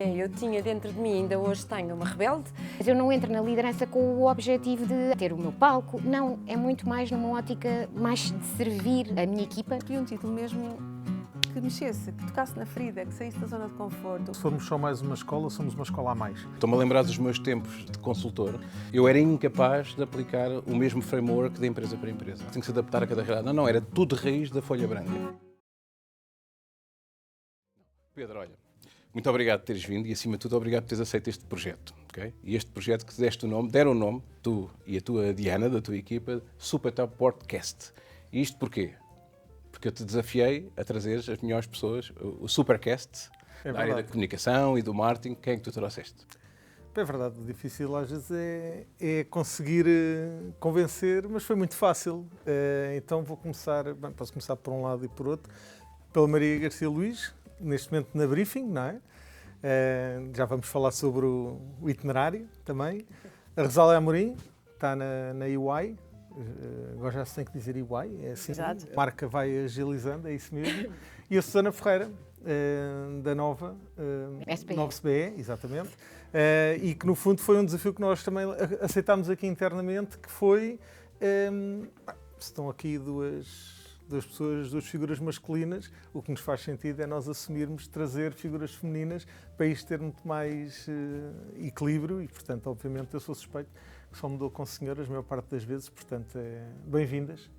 Eu tinha dentro de mim, ainda hoje tenho, uma rebelde. Mas eu não entro na liderança com o objetivo de ter o meu palco, não, é muito mais numa ótica mais de servir a minha equipa. Queria um título mesmo que mexesse, que tocasse na ferida, que saísse da zona de conforto. Se formos só mais uma escola, somos uma escola a mais. Estou-me a lembrar dos meus tempos de consultor. Eu era incapaz de aplicar o mesmo framework de empresa para empresa. Tinha que se adaptar a cada realidade. Não, era tudo de raiz da folha branca. Pedro, olha, muito obrigado por teres vindo e, acima de tudo, obrigado por teres aceito este projeto. Okay? E este projeto que te deste o nome, deram o nome, tu e a tua Diana, da tua equipa, Super Top Podcast. E isto porquê? Porque eu te desafiei a trazer as melhores pessoas, o Supercast, da área da comunicação e do marketing. Quem é que tu trouxeste? É verdade, o difícil às vezes é conseguir convencer, mas foi muito fácil. Então vou começar, posso começar por um lado e por outro, pela Maria Garcia Luís, neste momento na Briefing, não é? Já vamos falar sobre o itinerário também. A Rosália Amorim está na EY, agora já se tem que dizer EY, é assim. Exato. A marca vai agilizando, é isso mesmo. E a Susana Ferreira, da Nova SBE, exatamente. E que no fundo foi um desafio que nós também aceitámos aqui internamente, que foi, estão aqui duas pessoas, duas figuras masculinas, o que nos faz sentido é nós assumirmos trazer figuras femininas para isto ter muito mais equilíbrio e, portanto, obviamente eu sou suspeito que só mudou com senhoras a maior parte das vezes, portanto, bem-vindas.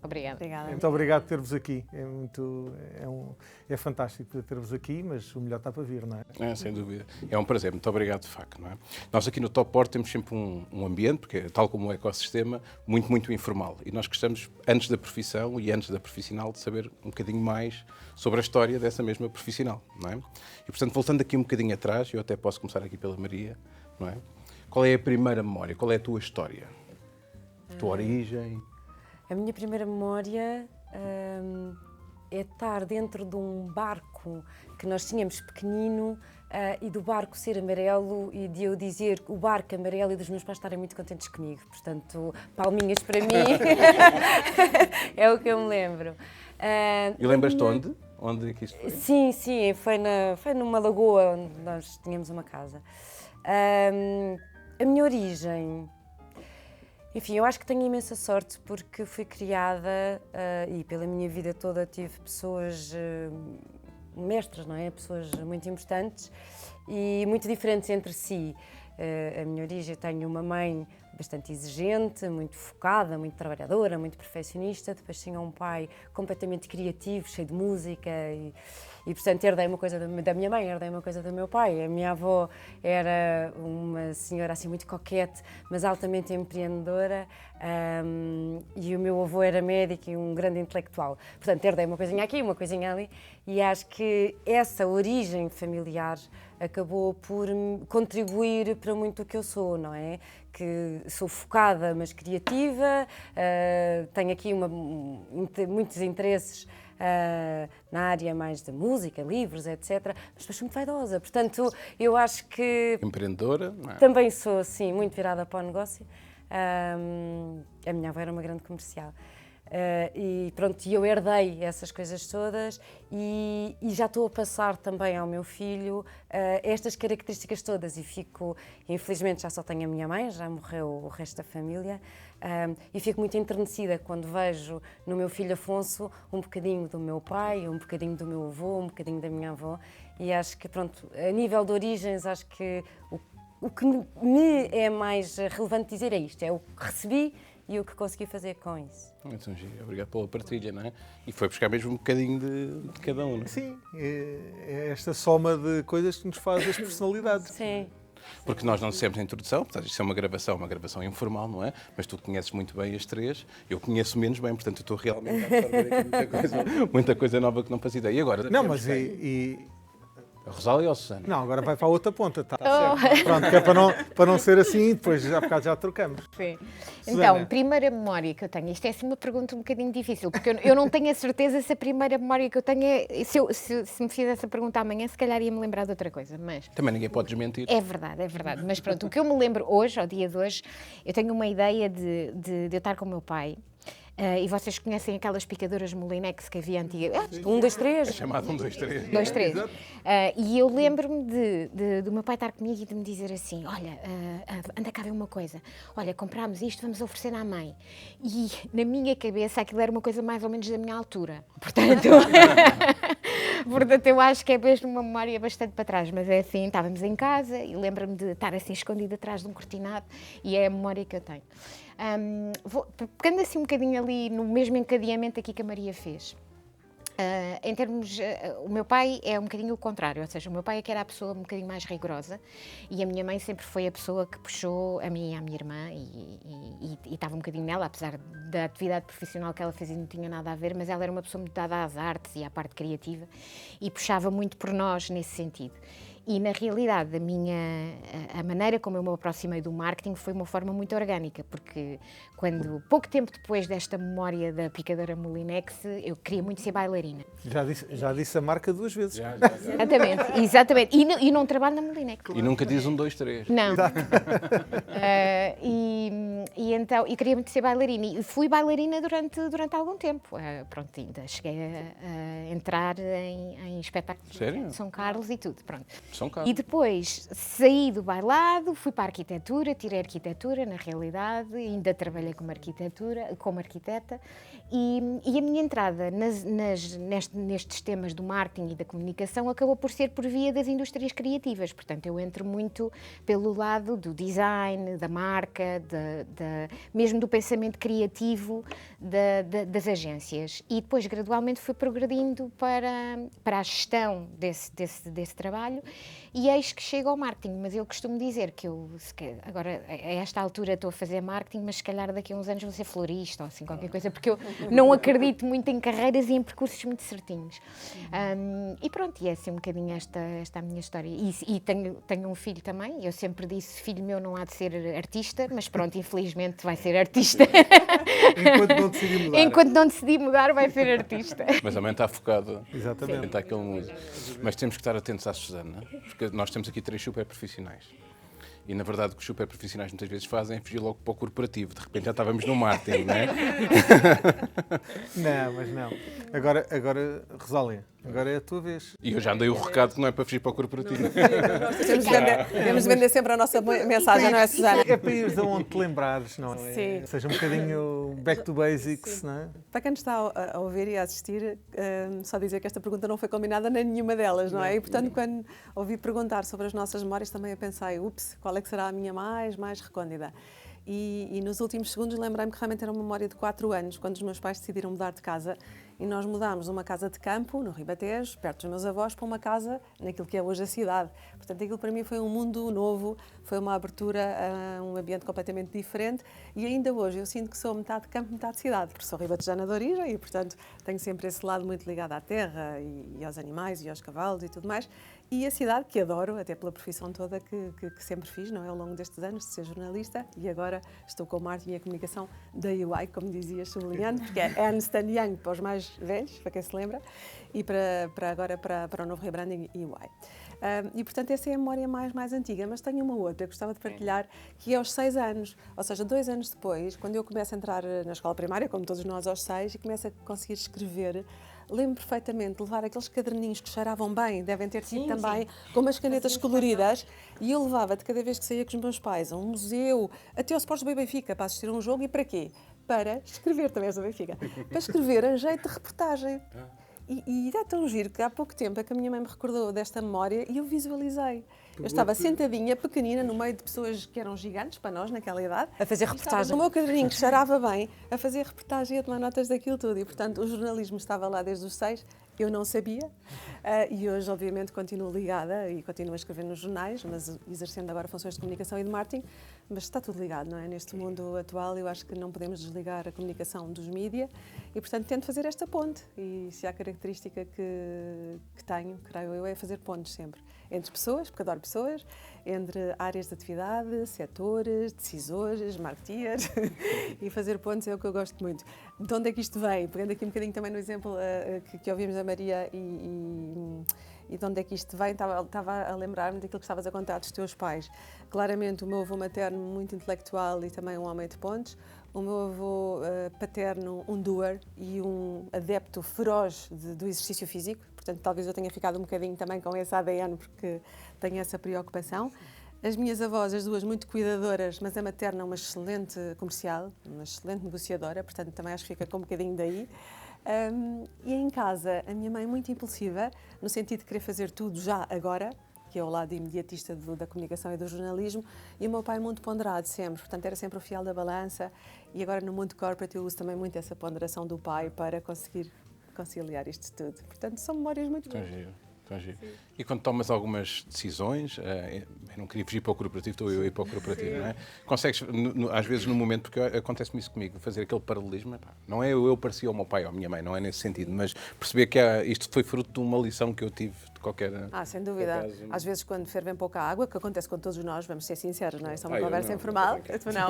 Obrigada. Muito obrigado por ter-vos aqui, é fantástico poder ter-vos aqui, mas o melhor está para vir, não é? Sem dúvida. É um prazer, muito obrigado de facto. Não é? Nós aqui no Top Port temos sempre um ambiente, porque tal como o ecossistema, muito informal. E nós gostamos, antes da profissão e antes da profissional, de saber um bocadinho mais sobre a história dessa mesma profissional. Não é? E portanto, voltando aqui um bocadinho atrás, eu até posso começar aqui pela Maria, não é? Qual é a primeira memória? Qual é a tua história? A tua origem? A minha primeira memória é estar dentro de um barco que nós tínhamos pequenino e do barco ser amarelo e de eu dizer o barco amarelo e dos meus pais estarem muito contentes comigo. Portanto, palminhas para mim é o que eu me lembro. E lembras-te onde? Onde é que isto foi? Sim, foi numa lagoa onde nós tínhamos uma casa. A minha origem, enfim, eu acho que tenho imensa sorte porque fui criada e pela minha vida toda tive pessoas mestras, não é? Pessoas muito importantes e muito diferentes entre si. A minha origem, tenho uma mãe bastante exigente, muito focada, muito trabalhadora, muito perfeccionista. Depois tinha um pai completamente criativo, cheio de música e portanto, herdei uma coisa da minha mãe, herdei uma coisa do meu pai. A minha avó era uma senhora assim muito coquete, mas altamente empreendedora. E o meu avô era médico e um grande intelectual. Portanto, herdei uma coisinha aqui, uma coisinha ali. E acho que essa origem familiar acabou por contribuir para muito o que eu sou, não é? Que sou focada, mas criativa, tenho aqui muitos interesses na área mais da música, livros, etc. Mas depois sou muito vaidosa, portanto, eu acho que... Empreendedora? Não é? Também sou, sim, muito virada para o negócio. A minha avó era uma grande comercial. E pronto, eu herdei essas coisas todas e já estou a passar também ao meu filho estas características todas e infelizmente já só tenho a minha mãe, já morreu o resto da família e fico muito enternecida quando vejo no meu filho Afonso um bocadinho do meu pai, um bocadinho do meu avô, um bocadinho da minha avó e acho que pronto, a nível de origens, acho que o que me é mais relevante dizer é isto, é o que recebi e o que consegui fazer com isso. Então, obrigado pela partilha, não é? E foi buscar mesmo um bocadinho de cada um, não é? Sim, é esta soma de coisas que nos faz as personalidades. Sim. Porque nós não dissemos na introdução, portanto, isto é uma gravação informal, não é? Mas tu conheces muito bem as três, eu conheço menos bem, portanto, eu estou realmente a absorver aqui muita coisa nova que não fazia ideia. E agora? Não, mas a Rosália ou a Susana? Não, agora vai para a outra ponta, está certo. Pronto, que é para não ser assim, depois já bocado já trocamos. Sim. Susana. Então, primeira memória que eu tenho, isto é assim uma pergunta um bocadinho difícil, porque eu não tenho a certeza se a primeira memória que eu tenho é, se me fizesse a pergunta amanhã, se calhar ia-me lembrar de outra coisa, mas... Também ninguém pode desmentir. É verdade, mas pronto, o que eu me lembro hoje, ao dia de hoje, eu tenho uma ideia de eu estar com o meu pai E vocês conhecem aquelas picadoras Molinex que havia antiga? 1, 2, 3. É chamado 1, 2, 3. 2, 3. E eu lembro-me do meu pai estar comigo e de me dizer assim, olha, anda cá ver uma coisa, olha, comprámos isto, vamos oferecer à mãe. E na minha cabeça aquilo era uma coisa mais ou menos da minha altura. Portanto, eu acho que é mesmo uma memória bastante para trás, mas é assim, estávamos em casa e lembro-me de estar assim escondida atrás de um cortinado e é a memória que eu tenho. Pegando assim um bocadinho ali no mesmo encadeamento aqui que a Maria fez. Em termos, o meu pai é um bocadinho o contrário, ou seja, o meu pai é que era a pessoa um bocadinho mais rigorosa e a minha mãe sempre foi a pessoa que puxou a mim e à minha irmã e estava um bocadinho nela, apesar da atividade profissional que ela fazia não tinha nada a ver, mas ela era uma pessoa muito dada às artes e à parte criativa e puxava muito por nós nesse sentido. E, na realidade, a maneira como eu me aproximei do marketing foi uma forma muito orgânica, porque pouco tempo depois desta memória da picadora Molinex, eu queria muito ser bailarina. Já disse a marca 2 vezes. Exatamente. E não trabalho na Molinex. E nunca diz 1, 2, 3. Não. Então, queria muito ser bailarina. E fui bailarina durante algum tempo. Pronto, ainda cheguei a entrar em espetáculos Sério? de São Carlos e tudo. Pronto. São Carlos. E depois saí do bailado, fui para a arquitetura, tirei arquitetura, na realidade, ainda trabalhei como arquiteta, e a minha entrada nestes temas do marketing e da comunicação acabou por ser por via das indústrias criativas. Portanto, eu entro muito pelo lado do design, da marca, mesmo do pensamento criativo das agências. E depois, gradualmente, fui progredindo para a gestão desse trabalho. E eis que chego ao marketing, mas eu costumo dizer que agora, a esta altura estou a fazer marketing, mas se calhar daqui a uns anos vou ser florista ou assim, qualquer coisa, porque eu não acredito muito em carreiras e em percursos muito certinhos. E pronto, e é assim um bocadinho esta a minha história. E tenho um filho também, eu sempre disse, filho meu não há de ser artista, mas pronto, infelizmente vai ser artista. Enquanto não decidi mudar. Enquanto não decidi mudar, vai ser artista. Mas também está focado. Exatamente. Está aquele mundo. Mas temos que estar atentos à Susana, porque nós temos aqui 3 super profissionais. E, na verdade, o que os super profissionais muitas vezes fazem é fugir logo para o corporativo. De repente já estávamos no marketing, não é? Não, mas não. Agora, Rosália, agora é a tua vez. E eu já dei o recado que não é para fugir para o corporativo. Temos de vender sempre a nossa mensagem, não é, Susana? É para ires aonde te lembrares, não é? Sim. Ou seja, um bocadinho back to basics, não é? Para quem nos está a ouvir e a assistir, só dizer que esta pergunta não foi combinada nem nenhuma delas, não é? E, portanto, quando ouvi perguntar sobre as nossas memórias, também eu pensei, qual é que será a minha mais recôndita? E nos últimos segundos lembrei-me que realmente era uma memória de 4 anos, quando os meus pais decidiram mudar de casa e nós mudámos de uma casa de campo, no Ribatejo, perto dos meus avós, para uma casa naquilo que é hoje a cidade. Portanto, aquilo para mim foi um mundo novo, foi uma abertura a um ambiente completamente diferente e ainda hoje eu sinto que sou metade campo, metade cidade, porque sou ribatejana de origem e, portanto, tenho sempre esse lado muito ligado à terra e aos animais e aos cavalos e tudo mais. E a cidade, que adoro, até pela profissão toda que sempre fiz, não é? Ao longo destes anos, de ser jornalista, e agora estou com o marketing e a comunicação da UI, como dizias, sublinhando, porque é Ernst & Young para os mais velhos, para quem se lembra, e para o novo rebranding UI. E, portanto, essa é a memória mais antiga, mas tenho uma outra que gostava de partilhar, que é aos 6 anos, ou seja, 2 anos depois, quando eu começo a entrar na escola primária, como todos nós aos 6, e começo a conseguir escrever. Lembro perfeitamente de levar aqueles caderninhos que cheiravam bem, devem ter sido também, com umas canetas coloridas, e eu levava-te cada vez que saía com os meus pais a um museu, até ao Sports do Benfica, para assistir a um jogo, e para quê? Para escrever, também és do Benfica, para escrever a jeito de reportagem. E é tão giro que há pouco tempo é que a minha mãe me recordou desta memória e eu visualizei. Eu estava sentadinha, pequenina, no meio de pessoas que eram gigantes para nós naquela idade. A fazer reportagem. O meu caderninho que cheirava bem, a fazer reportagem e a tomar notas daquilo tudo. E, portanto, o jornalismo estava lá desde os 6, eu não sabia. E hoje, obviamente, continuo ligada e continuo a escrever nos jornais, mas exercendo agora funções de comunicação e de marketing. Mas está tudo ligado, não é? Neste mundo atual, eu acho que não podemos desligar a comunicação dos mídia e, portanto, tento fazer esta ponte. E se há característica que tenho, creio eu, é fazer pontes sempre. Entre pessoas, porque adoro pessoas, entre áreas de atividade, setores, decisores, marketeers, e fazer pontos é o que eu gosto muito. De onde é que isto vem? Pegando aqui um bocadinho também no exemplo que ouvimos da Maria e de onde é que isto vem, estava a lembrar-me daquilo que estavas a contar dos teus pais. Claramente o meu avô materno muito intelectual e também um homem de pontos, O meu avô paterno, um doer e um adepto feroz do exercício físico, portanto talvez eu tenha ficado um bocadinho também com esse ADN porque tenho essa preocupação. As minhas avós, as duas muito cuidadoras, mas a materna uma excelente comercial, uma excelente negociadora, portanto também acho que fica com um bocadinho daí. E em casa, a minha mãe muito impulsiva, no sentido de querer fazer tudo já agora, que é o lado imediatista da comunicação e do jornalismo, e o meu pai muito ponderado sempre, portanto era sempre o fiel da balança, e agora no mundo corporate eu uso também muito essa ponderação do pai para conseguir conciliar isto tudo. Portanto, são memórias muito boas. E quando tomas algumas decisões, eu não queria fugir para o corporativo, estou eu a ir para o corporativo, não é? Consegues, às vezes no momento, porque acontece-me isso comigo, fazer aquele paralelismo, não é eu parecia ao meu pai ou à minha mãe, não é nesse sentido, mas perceber que isto foi fruto de uma lição que eu tive de qualquer... sem dúvida. Às vezes quando fervem pouca água, que acontece com todos nós, vamos ser sinceros, não é? Isso é uma conversa informal. Tu não.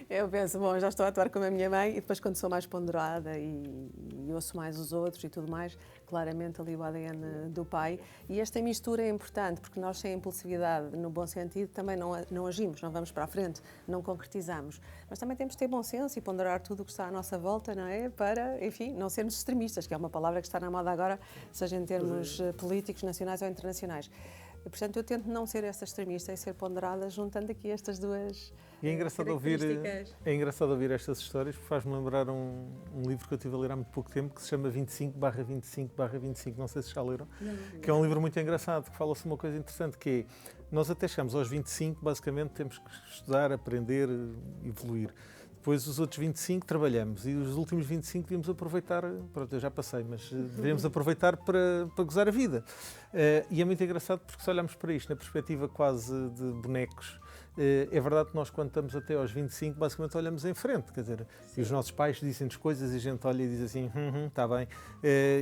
Eu penso, bom, já estou a atuar como a minha mãe, e depois quando sou mais ponderada e ouço mais os outros e tudo mais, claramente ali o ADN do pai. E esta mistura é importante, porque nós sem impulsividade, no bom sentido, também não agimos, não vamos para a frente, não concretizamos. Mas também temos de ter bom senso e ponderar tudo o que está à nossa volta, não é? Para, enfim, não sermos extremistas, que é uma palavra que está na moda agora, seja em termos políticos, nacionais ou internacionais. E, portanto, eu tento não ser essa extremista e ser ponderada, juntando aqui estas duas e é engraçado ouvir estas histórias, porque faz-me lembrar um livro que eu estive a ler há muito pouco tempo, que se chama 25/25/25, não sei se já leram, que é um livro muito engraçado, que fala-se uma coisa interessante, que é, nós até chegamos aos 25, basicamente temos que estudar, aprender, evoluir. Depois os outros 25 trabalhamos e os últimos 25 devíamos aproveitar, pronto, eu já passei, mas devíamos aproveitar para gozar a vida. E é muito engraçado porque se olharmos para isto na perspectiva quase de bonecos, é verdade que nós quando estamos até aos 25 basicamente olhamos em frente, quer dizer, e os nossos pais dizem-nos coisas e a gente olha e diz assim, está bem,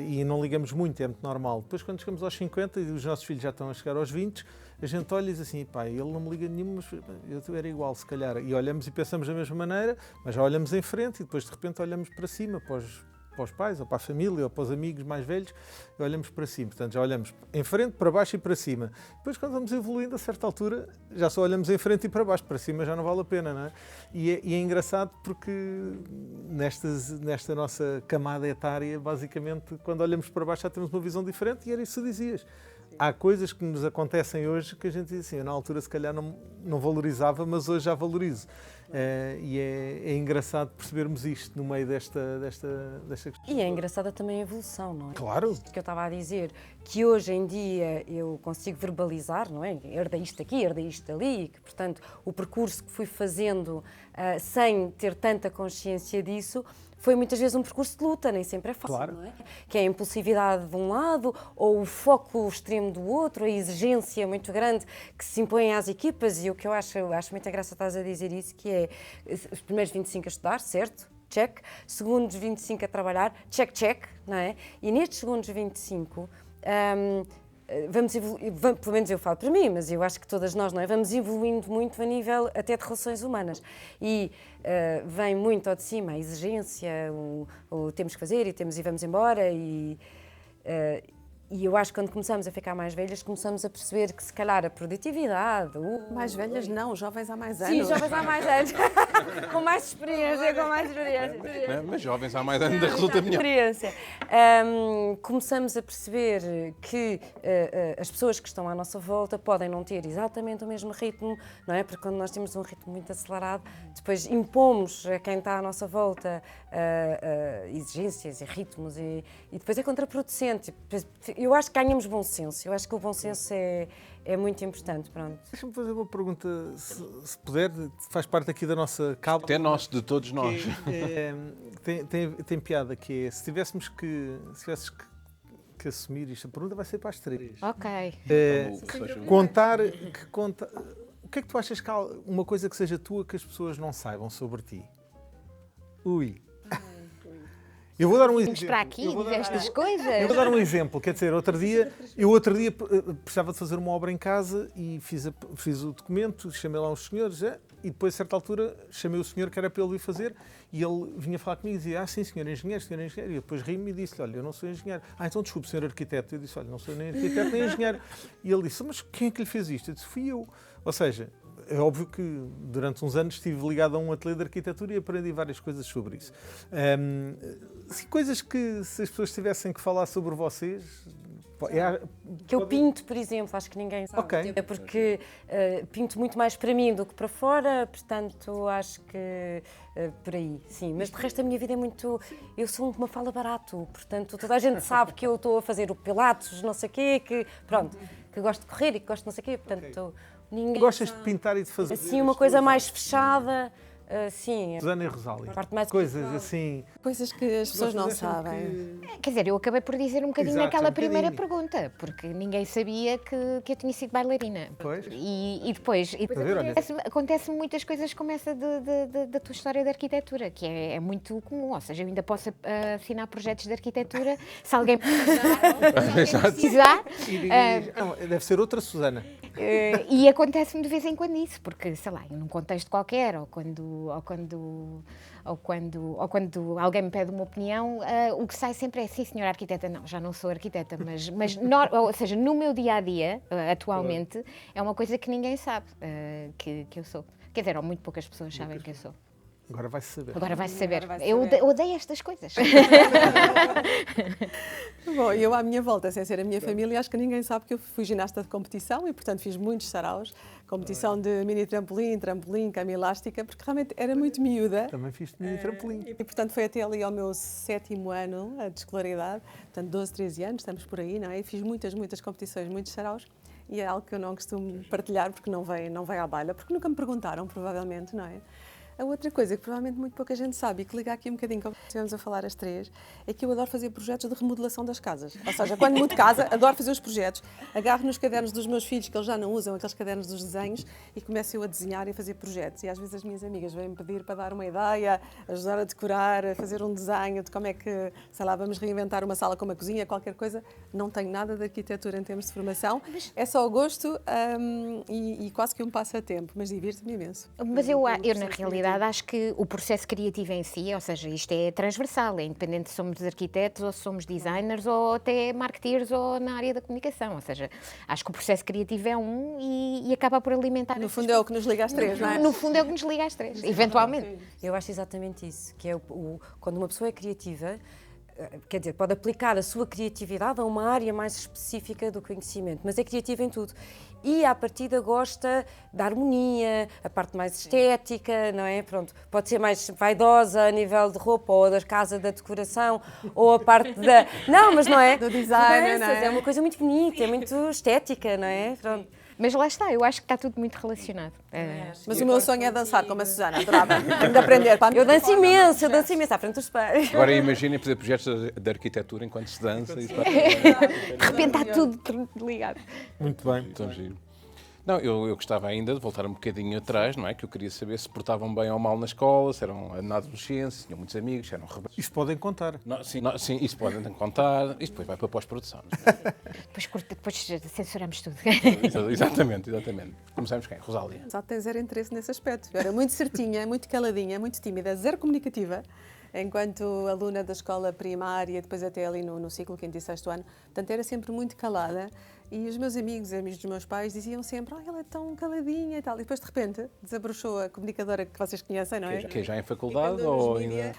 e não ligamos muito, é muito normal. Depois quando chegamos aos 50 e os nossos filhos já estão a chegar aos 20, a gente olha e diz assim, pá, ele não me liga nenhum, mas eu era igual, se calhar. E olhamos e pensamos da mesma maneira, mas já olhamos em frente e depois de repente olhamos para cima, para os pais, ou para a família, ou para os amigos mais velhos, e olhamos para cima. Portanto, já olhamos em frente, para baixo e para cima. Depois, quando vamos evoluindo, a certa altura, já só olhamos em frente e para baixo. Para cima já não vale a pena, não é? E é engraçado porque nesta nossa camada etária, basicamente, quando olhamos para baixo já temos uma visão diferente, e era isso que dizias. Há coisas que nos acontecem hoje que a gente diz assim, eu na altura se calhar não valorizava, mas hoje já valorizo. E é engraçado percebermos isto no meio desta questão. E é engraçada também a evolução, não é? Claro. Que eu estava a dizer, que hoje em dia eu consigo verbalizar, não é? Herdei isto aqui, herdei isto ali, que portanto o percurso que fui fazendo sem ter tanta consciência disso, foi muitas vezes um percurso de luta, nem sempre é fácil, claro. Não é? Que é a impulsividade de um lado, ou o foco extremo do outro, a exigência muito grande que se impõe às equipas, e o que eu acho muito engraçado estás a dizer isso, que é os primeiros 25 a estudar, certo? Check. Segundos 25 a trabalhar, check, check, não é? E nestes segundos 25, vamos evoluir, pelo menos eu falo para mim, mas eu acho que todas nós, não é? Vamos evoluindo muito a nível até de relações humanas. E vem muito ao de cima a exigência, o temos que fazer e vamos embora. E eu acho que quando começamos a ficar mais velhas, começamos a perceber que se calhar a produtividade... Mais velhas não, jovens há mais anos. Sim, jovens há mais anos. Com mais experiência, Mas jovens há mais anos da resulta melhor. Começamos a perceber que as pessoas que estão à nossa volta podem não ter exatamente o mesmo ritmo, não é? Porque quando nós temos um ritmo muito acelerado, depois impomos a quem está à nossa volta exigências e ritmos e depois é contraproducente. Eu acho que ganhamos bom senso. Eu acho que o bom senso é muito importante. Pronto. Deixa-me fazer uma pergunta, se puder, faz parte aqui da nossa cabo. Até nosso, de todos nós. Tem piada, que é, se tivesses que assumir isto, a pergunta vai ser para as três. Ok. O que é que tu achas que há uma coisa que seja tua que as pessoas não saibam sobre ti? Ui. Eu vou dar um exemplo. Para aqui, destas coisas. Eu vou dar um exemplo, quer dizer, outro dia precisava de fazer uma obra em casa e fiz o documento, chamei lá uns senhores e depois a certa altura chamei o senhor que era para ele vir fazer e ele vinha falar comigo e dizia, sim senhor engenheiro, e depois ri-me e disse-lhe, olha, eu não sou engenheiro. Então desculpe, senhor arquiteto. Eu disse, olha, não sou nem arquiteto nem engenheiro. E ele disse, mas quem é que lhe fez isto? Eu disse, fui eu. Ou seja, é óbvio que durante uns anos estive ligado a um ateliê de arquitetura e aprendi várias coisas sobre isso. Coisas que, se as pessoas tivessem que falar sobre vocês... Que eu pinto, por exemplo, acho que ninguém sabe. Ok. É porque pinto muito mais para mim do que para fora, portanto acho que por aí, sim. Mas de resto a minha vida é muito... Eu sou uma fala barato, portanto toda a gente sabe que eu estou a fazer o Pilates, não sei o quê, que pronto, que gosto de correr e que gosto de não sei o quê, portanto ninguém Gostas sabe. de pintar e de fazer... Assim, uma coisa mais fechada, sim. Susana e Rosália, Parte mais coisas assim... Coisas que as pessoas não Vocês acham sabem. Quer dizer, eu acabei por dizer um bocadinho Exato, naquela um primeira bocadinho. pergunta, porque ninguém sabia que eu tinha sido bailarina. Pois. E depois a ver, olha. acontece muitas coisas como essa da tua história de arquitetura, que é muito comum. Ou seja, eu ainda posso assinar projetos de arquitetura se alguém precisar. Não, deve ser outra Susana. E acontece-me de vez em quando isso, porque, sei lá, num contexto qualquer, ou quando alguém me pede uma opinião, o que sai sempre é, sim, senhora arquiteta, não, já não sou arquiteta, ou seja, no meu dia-a-dia, atualmente, é uma coisa que ninguém sabe que eu sou. Quer dizer, ou muito poucas pessoas sabem que eu sou. Agora vai-se saber. Agora vai-se saber. Agora vai-se Eu saber. odeio estas coisas. Bom, eu à minha volta, sem ser a minha família, acho que ninguém sabe que eu fui ginasta de competição e, portanto, fiz muitos saraus. Competição de mini trampolim, cama elástica, porque realmente era muito miúda. Também fiz mini trampolim. E, portanto, foi até ali ao meu 7º ano de escolaridade, portanto, 12, 13 anos, estamos por aí, não é? E fiz muitas competições, muitos saraus, e é algo que eu não costumo partilhar, porque não veio à baila, porque nunca me perguntaram, provavelmente, não é? A outra coisa que provavelmente muito pouca gente sabe e que liga aqui um bocadinho, como estivemos a falar as três, é que eu adoro fazer projetos de remodelação das casas. Ou seja, quando mudo de casa, adoro fazer os projetos, agarro nos cadernos dos meus filhos, que eles já não usam, aqueles cadernos dos desenhos, e começo eu a desenhar e a fazer projetos. E às vezes as minhas amigas vêm-me pedir para dar uma ideia, ajudar a decorar, a fazer um desenho de como é que, sei lá, vamos reinventar uma sala com uma cozinha, qualquer coisa. Não tenho nada de arquitetura em termos de formação, é só o gosto e quase que um passatempo, mas divirto-me imenso. Mas eu na realidade, acho que o processo criativo em si, ou seja, isto é transversal, é independente se somos arquitetos ou se somos designers ou até marketeers ou na área da comunicação, ou seja, acho que o processo criativo é e acaba por alimentar... No fundo é o que nos liga às três, não é? No fundo é o que nos liga às três, eventualmente. Eu acho exatamente isso, que é quando uma pessoa é criativa, quer dizer, pode aplicar a sua criatividade a uma área mais específica do conhecimento, mas é criativa em tudo. E, à partida, gosta da harmonia, a parte mais estética, não é? Pronto, pode ser mais vaidosa a nível de roupa, ou da casa, da decoração, ou a parte da... Não, mas não é? Do design, não é? É uma coisa muito bonita, é muito estética, não é? Pronto. Mas lá está, eu acho que está tudo muito relacionado. Mas o meu sonho é dançar como a Susana, adorava. Tenho de aprender. Eu danço imenso à frente dos espelhos. Agora imaginem fazer projetos de arquitetura enquanto se dança. E De repente está tudo ligado. Muito bem. Tão giro. Não, eu gostava ainda de voltar um bocadinho atrás, não é? Que eu queria saber se portavam bem ou mal na escola, se eram na adolescência, se tinham muitos amigos, se eram rebeldes. Isto podem contar. Sim, isso podem contar. Isto depois vai para a pós-produção. Depois censuramos tudo. Exatamente. Começamos quem? Rosália. Só tem zero interesse nesse aspecto. Eu era muito certinha, muito caladinha, muito tímida, zero comunicativa, enquanto aluna da escola primária, depois até ali no ciclo 5º e 6º ano. Portanto, era sempre muito calada. E os meus amigos dos meus pais diziam sempre, ela é tão caladinha e tal. E depois, de repente, desabrochou a comunicadora que vocês conhecem, não é? Que é já em faculdade ou ainda?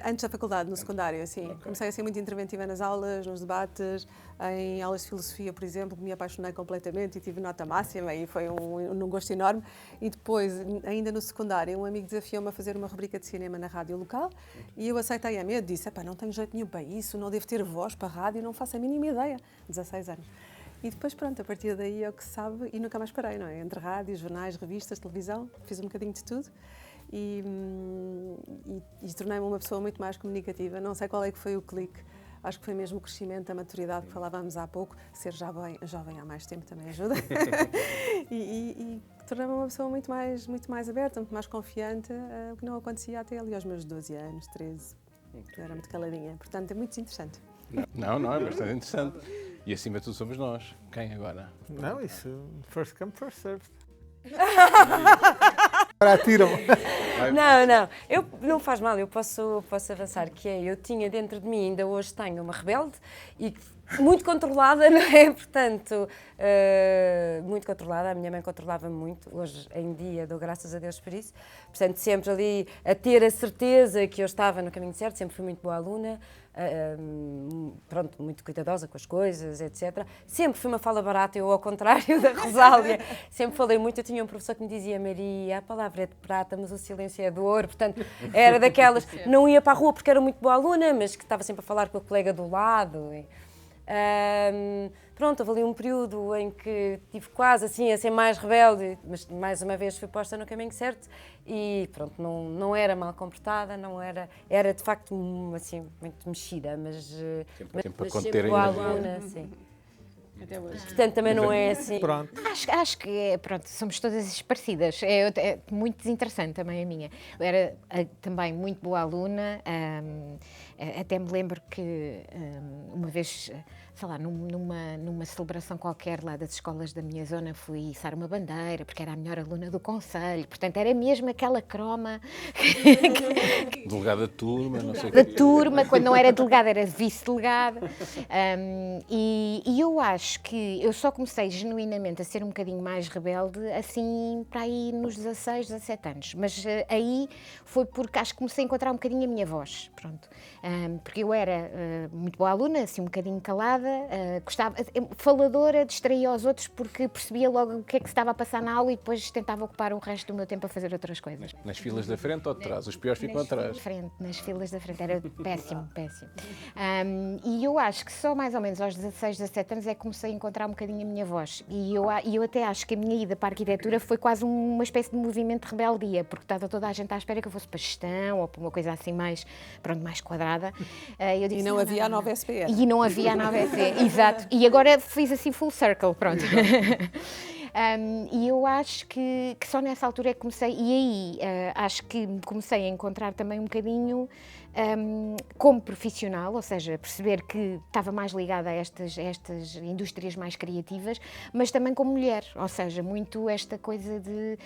Antes da faculdade, no secundário, sim. Okay. Comecei a ser muito interventiva nas aulas, nos debates, em aulas de filosofia, por exemplo, que me apaixonei completamente e tive nota máxima e foi um gosto enorme. E depois, ainda no secundário, um amigo desafiou-me a fazer uma rubrica de cinema na rádio local e eu aceitei a medo, disse, não tenho jeito nenhum para isso, não devo ter voz para a rádio, não faço a mínima ideia. 16 anos. E depois, pronto, a partir daí é o que se sabe e nunca mais parei, não é? Entre rádios, jornais, revistas, televisão, fiz um bocadinho de tudo e tornei-me uma pessoa muito mais comunicativa. Não sei qual é que foi o clique, acho que foi mesmo o crescimento, a maturidade que falávamos há pouco. Ser jovem há mais tempo também ajuda. e tornei-me uma pessoa muito mais aberta, muito mais confiante, o que não acontecia até ali aos meus 12 anos, 13. Eu era muito caladinha, portanto é muito interessante. Não, é bastante interessante. E acima de tudo somos nós. Quem agora? Não, isso, first come, first served. Agora atiram. Não, não faz mal, eu posso avançar, que é, eu tinha dentro de mim, ainda hoje tenho uma rebelde e muito controlada, não é? Portanto, muito controlada, a minha mãe controlava-me muito, hoje em dia dou graças a Deus por isso, portanto sempre ali a ter a certeza que eu estava no caminho certo, sempre fui muito boa aluna, pronto, muito cuidadosa com as coisas, etc. Sempre fui uma fala barata, eu ao contrário da Rosália, sempre falei muito. Eu tinha um professor que me dizia: Maria, a palavra é de prata, mas o silêncio é de ouro. Portanto, era daquelas, não ia para a rua porque era muito boa aluna, mas que estava sempre a falar com a colega do lado. Pronto, houve ali um período em que tive quase assim a ser mais rebelde, mas mais uma vez fui posta no caminho certo e pronto, não era mal comportada, não era, era de facto assim, muito mexida, mas sempre boa aluna, sim. Até hoje. Portanto, também não é assim. Pronto. Acho que pronto, somos todas parecidas. É muito desinteressante também a minha. Eu era também muito boa aluna, até me lembro que uma vez, sei lá, numa celebração qualquer lá das escolas da minha zona, fui içar uma bandeira, porque era a melhor aluna do concelho, portanto era mesmo aquela croma. Delegada de turma, não sei o Da quê. turma, quando não era delegada, era vice-delegada. E eu acho que eu só comecei genuinamente a ser um bocadinho mais rebelde, assim, para aí nos 16, 17 anos. Mas aí foi porque acho que comecei a encontrar um bocadinho a minha voz, pronto. Porque eu era muito boa aluna, assim, um bocadinho calada, gostava, faladora, distraía aos outros porque percebia logo o que é que se estava a passar na aula e depois tentava ocupar o resto do meu tempo a fazer outras coisas. Nas filas da frente ou de trás? Os piores ficam atrás. Nas filas da frente, era péssimo. E eu acho que só mais ou menos aos 16, 17 anos é que comecei a encontrar um bocadinho a minha voz. E eu até acho que a minha ida para a arquitetura foi quase uma espécie de movimento de rebeldia, porque estava toda a gente à espera que eu fosse para gestão ou para uma coisa assim mais quadrada. Eu disse, E não havia a nova SPE. E não havia a nova SPE, exato. E agora fiz assim full circle, pronto. E eu acho que só nessa altura é que comecei, e aí acho que comecei a encontrar também um bocadinho como profissional, ou seja, perceber que estava mais ligada a estas indústrias mais criativas, mas também como mulher, ou seja, muito esta coisa de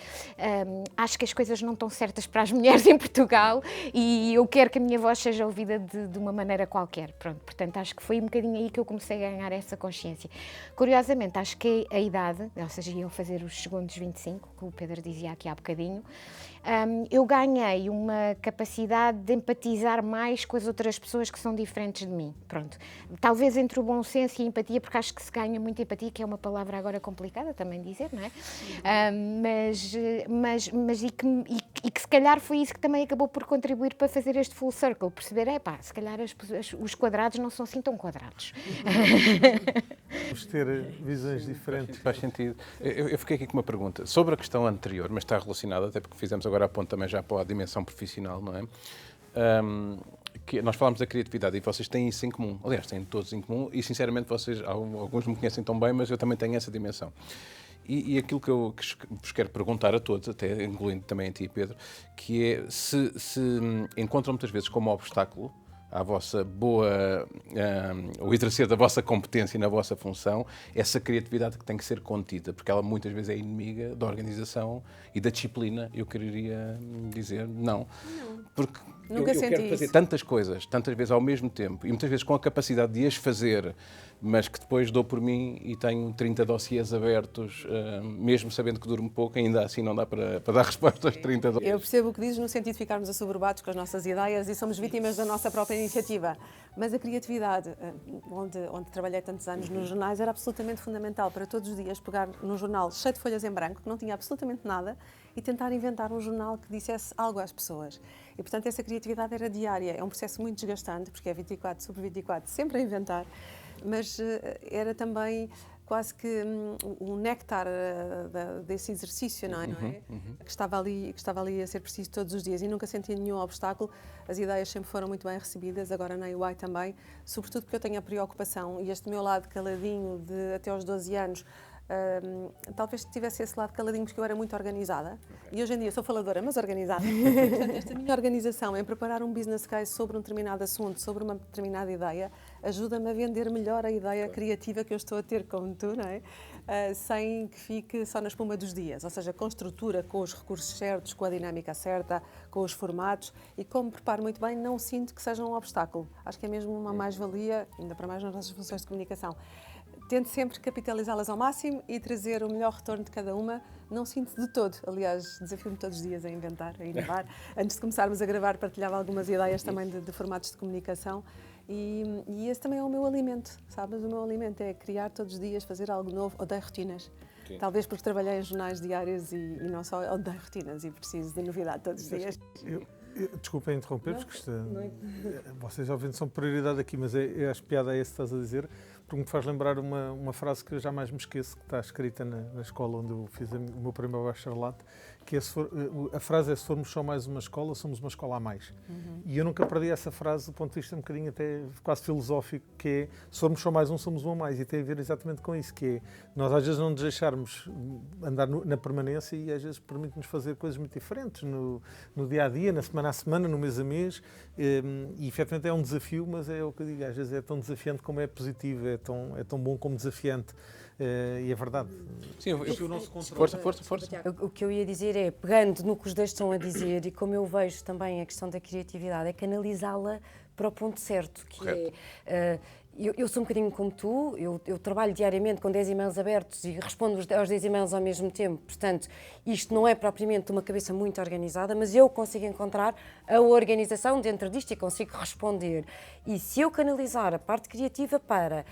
acho que as coisas não estão certas para as mulheres em Portugal e eu quero que a minha voz seja ouvida de uma maneira qualquer. Pronto, portanto, acho que foi um bocadinho aí que eu comecei a ganhar essa consciência. Curiosamente, acho que a idade, ou seja, eu fazer os segundos 25, que o Pedro dizia aqui há bocadinho, eu ganhei uma capacidade de empatizar mais com as outras pessoas que são diferentes de mim. Pronto. Talvez entre o bom senso e a empatia, porque acho que se ganha muita empatia, que é uma palavra agora complicada também dizer, não é? E que se calhar foi isso que também acabou por contribuir para fazer este full circle, perceber, se calhar os quadrados não são assim tão quadrados. Vamos ter visões diferentes. Faz sentido. Eu fiquei aqui com uma pergunta sobre a questão anterior, mas está relacionada, até porque fizemos agora a ponto também já para a dimensão profissional, não é? Que nós falamos da criatividade e vocês têm isso em comum. Aliás, têm todos em comum e, sinceramente, vocês, alguns me conhecem tão bem, mas eu também tenho essa dimensão. E aquilo que eu vos quero perguntar a todos, até incluindo também a ti, Pedro, que é se encontram muitas vezes como obstáculo à vossa boa, o exercer da vossa competência na vossa função, essa criatividade que tem que ser contida, porque ela muitas vezes é inimiga da organização e da disciplina, eu quereria dizer não. Porque eu quero fazer tantas coisas, tantas vezes ao mesmo tempo, e muitas vezes com a capacidade de as fazer, mas que depois dou por mim e tenho 30 dossiês abertos, mesmo sabendo que durmo pouco, ainda assim não dá para dar resposta aos 30 dossiês. Eu percebo o que dizes no sentido de ficarmos assoberbados com as nossas ideias e somos vítimas da nossa própria iniciativa. Mas a criatividade, onde trabalhei tantos anos nos jornais, era absolutamente fundamental para todos os dias pegar num jornal cheio de folhas em branco, que não tinha absolutamente nada, e tentar inventar um jornal que dissesse algo às pessoas. E, portanto, essa criatividade era diária. É um processo muito desgastante, porque é 24 sobre 24, sempre a inventar, mas era também quase que o néctar desse exercício, não é? Que estava ali a ser preciso todos os dias e nunca senti nenhum obstáculo. As ideias sempre foram muito bem recebidas, agora na UI também, sobretudo porque eu tenho a preocupação e este meu lado caladinho de até aos 12 anos, talvez tivesse esse lado caladinho porque eu era muito organizada e hoje em dia sou faladora, mas organizada. Portanto, esta minha organização em preparar um business case sobre um determinado assunto, sobre uma determinada ideia, ajuda-me a vender melhor a ideia criativa que eu estou a ter como tu, não é? sem que fique só na espuma dos dias, ou seja, com estrutura, com os recursos certos, com a dinâmica certa, com os formatos, e como preparo muito bem, não sinto que seja um obstáculo. Acho que é mesmo uma mais-valia, ainda para mais nas nossas funções de comunicação. Tento sempre capitalizá-las ao máximo e trazer o melhor retorno de cada uma. Não sinto de todo. Aliás, desafio-me todos os dias a inventar, a inovar. Antes de começarmos a gravar, partilhava algumas ideias também de formatos de comunicação. E esse também é o meu alimento, sabes? O meu alimento é criar todos os dias, fazer algo novo. Odeio rotinas. Sim. Talvez porque trabalhei em jornais diários e não só odeio rotinas e preciso de novidade todos os dias. Desculpem interromper, porque vocês obviamente são prioridade aqui, mas acho piada é esse que estás a dizer, porque me faz lembrar uma frase que eu jamais me esqueço, que está escrita na escola onde eu fiz o meu primeiro bacharelato, que é, a frase é: se formos só mais uma escola, somos uma escola a mais. E eu nunca perdi essa frase do ponto de vista um bocadinho até quase filosófico, que é: se formos só mais um, somos um a mais. E tem a ver exatamente com isso, que é nós às vezes não nos deixarmos andar na permanência e às vezes permite-nos fazer coisas muito diferentes no dia-a-dia, na semana a semana, no mês a mês, e efetivamente é um desafio, mas é o que eu digo, às vezes é tão desafiante como é positivo, é tão bom como desafiante. E é verdade. Sim, força. O que eu ia dizer é, pegando no que os dois estão a dizer, e como eu vejo também a questão da criatividade, é canalizá-la para o ponto certo, que correto. Eu sou um bocadinho como tu, eu trabalho diariamente com 10 e-mails abertos e respondo aos 10 e-mails ao mesmo tempo, portanto, isto não é propriamente uma cabeça muito organizada, mas eu consigo encontrar a organização dentro disto e consigo responder. E se eu canalizar a parte criativa para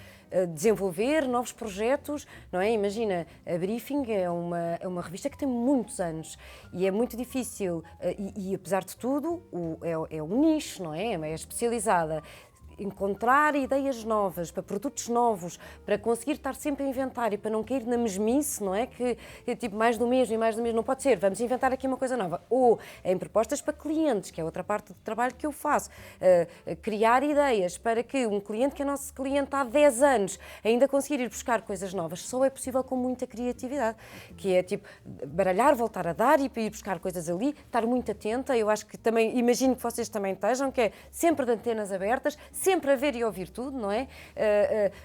desenvolver novos projetos, não é? Imagina, a Briefing é uma revista que tem muitos anos e é muito difícil, e apesar de tudo, é um nicho, não é? É especializada. Encontrar ideias novas, para produtos novos, para conseguir estar sempre a inventar e para não cair na mesmice, não é? Que é tipo mais do mesmo, não pode ser, vamos inventar aqui uma coisa nova. Ou em propostas para clientes, que é outra parte do trabalho que eu faço. Criar ideias para que um cliente que é nosso cliente há 10 anos ainda conseguir ir buscar coisas novas, só é possível com muita criatividade, que é tipo baralhar, voltar a dar e ir buscar coisas ali, estar muito atenta. Eu acho que também, imagino que vocês também estejam, que é sempre de antenas abertas, sempre a ver e ouvir tudo, não é?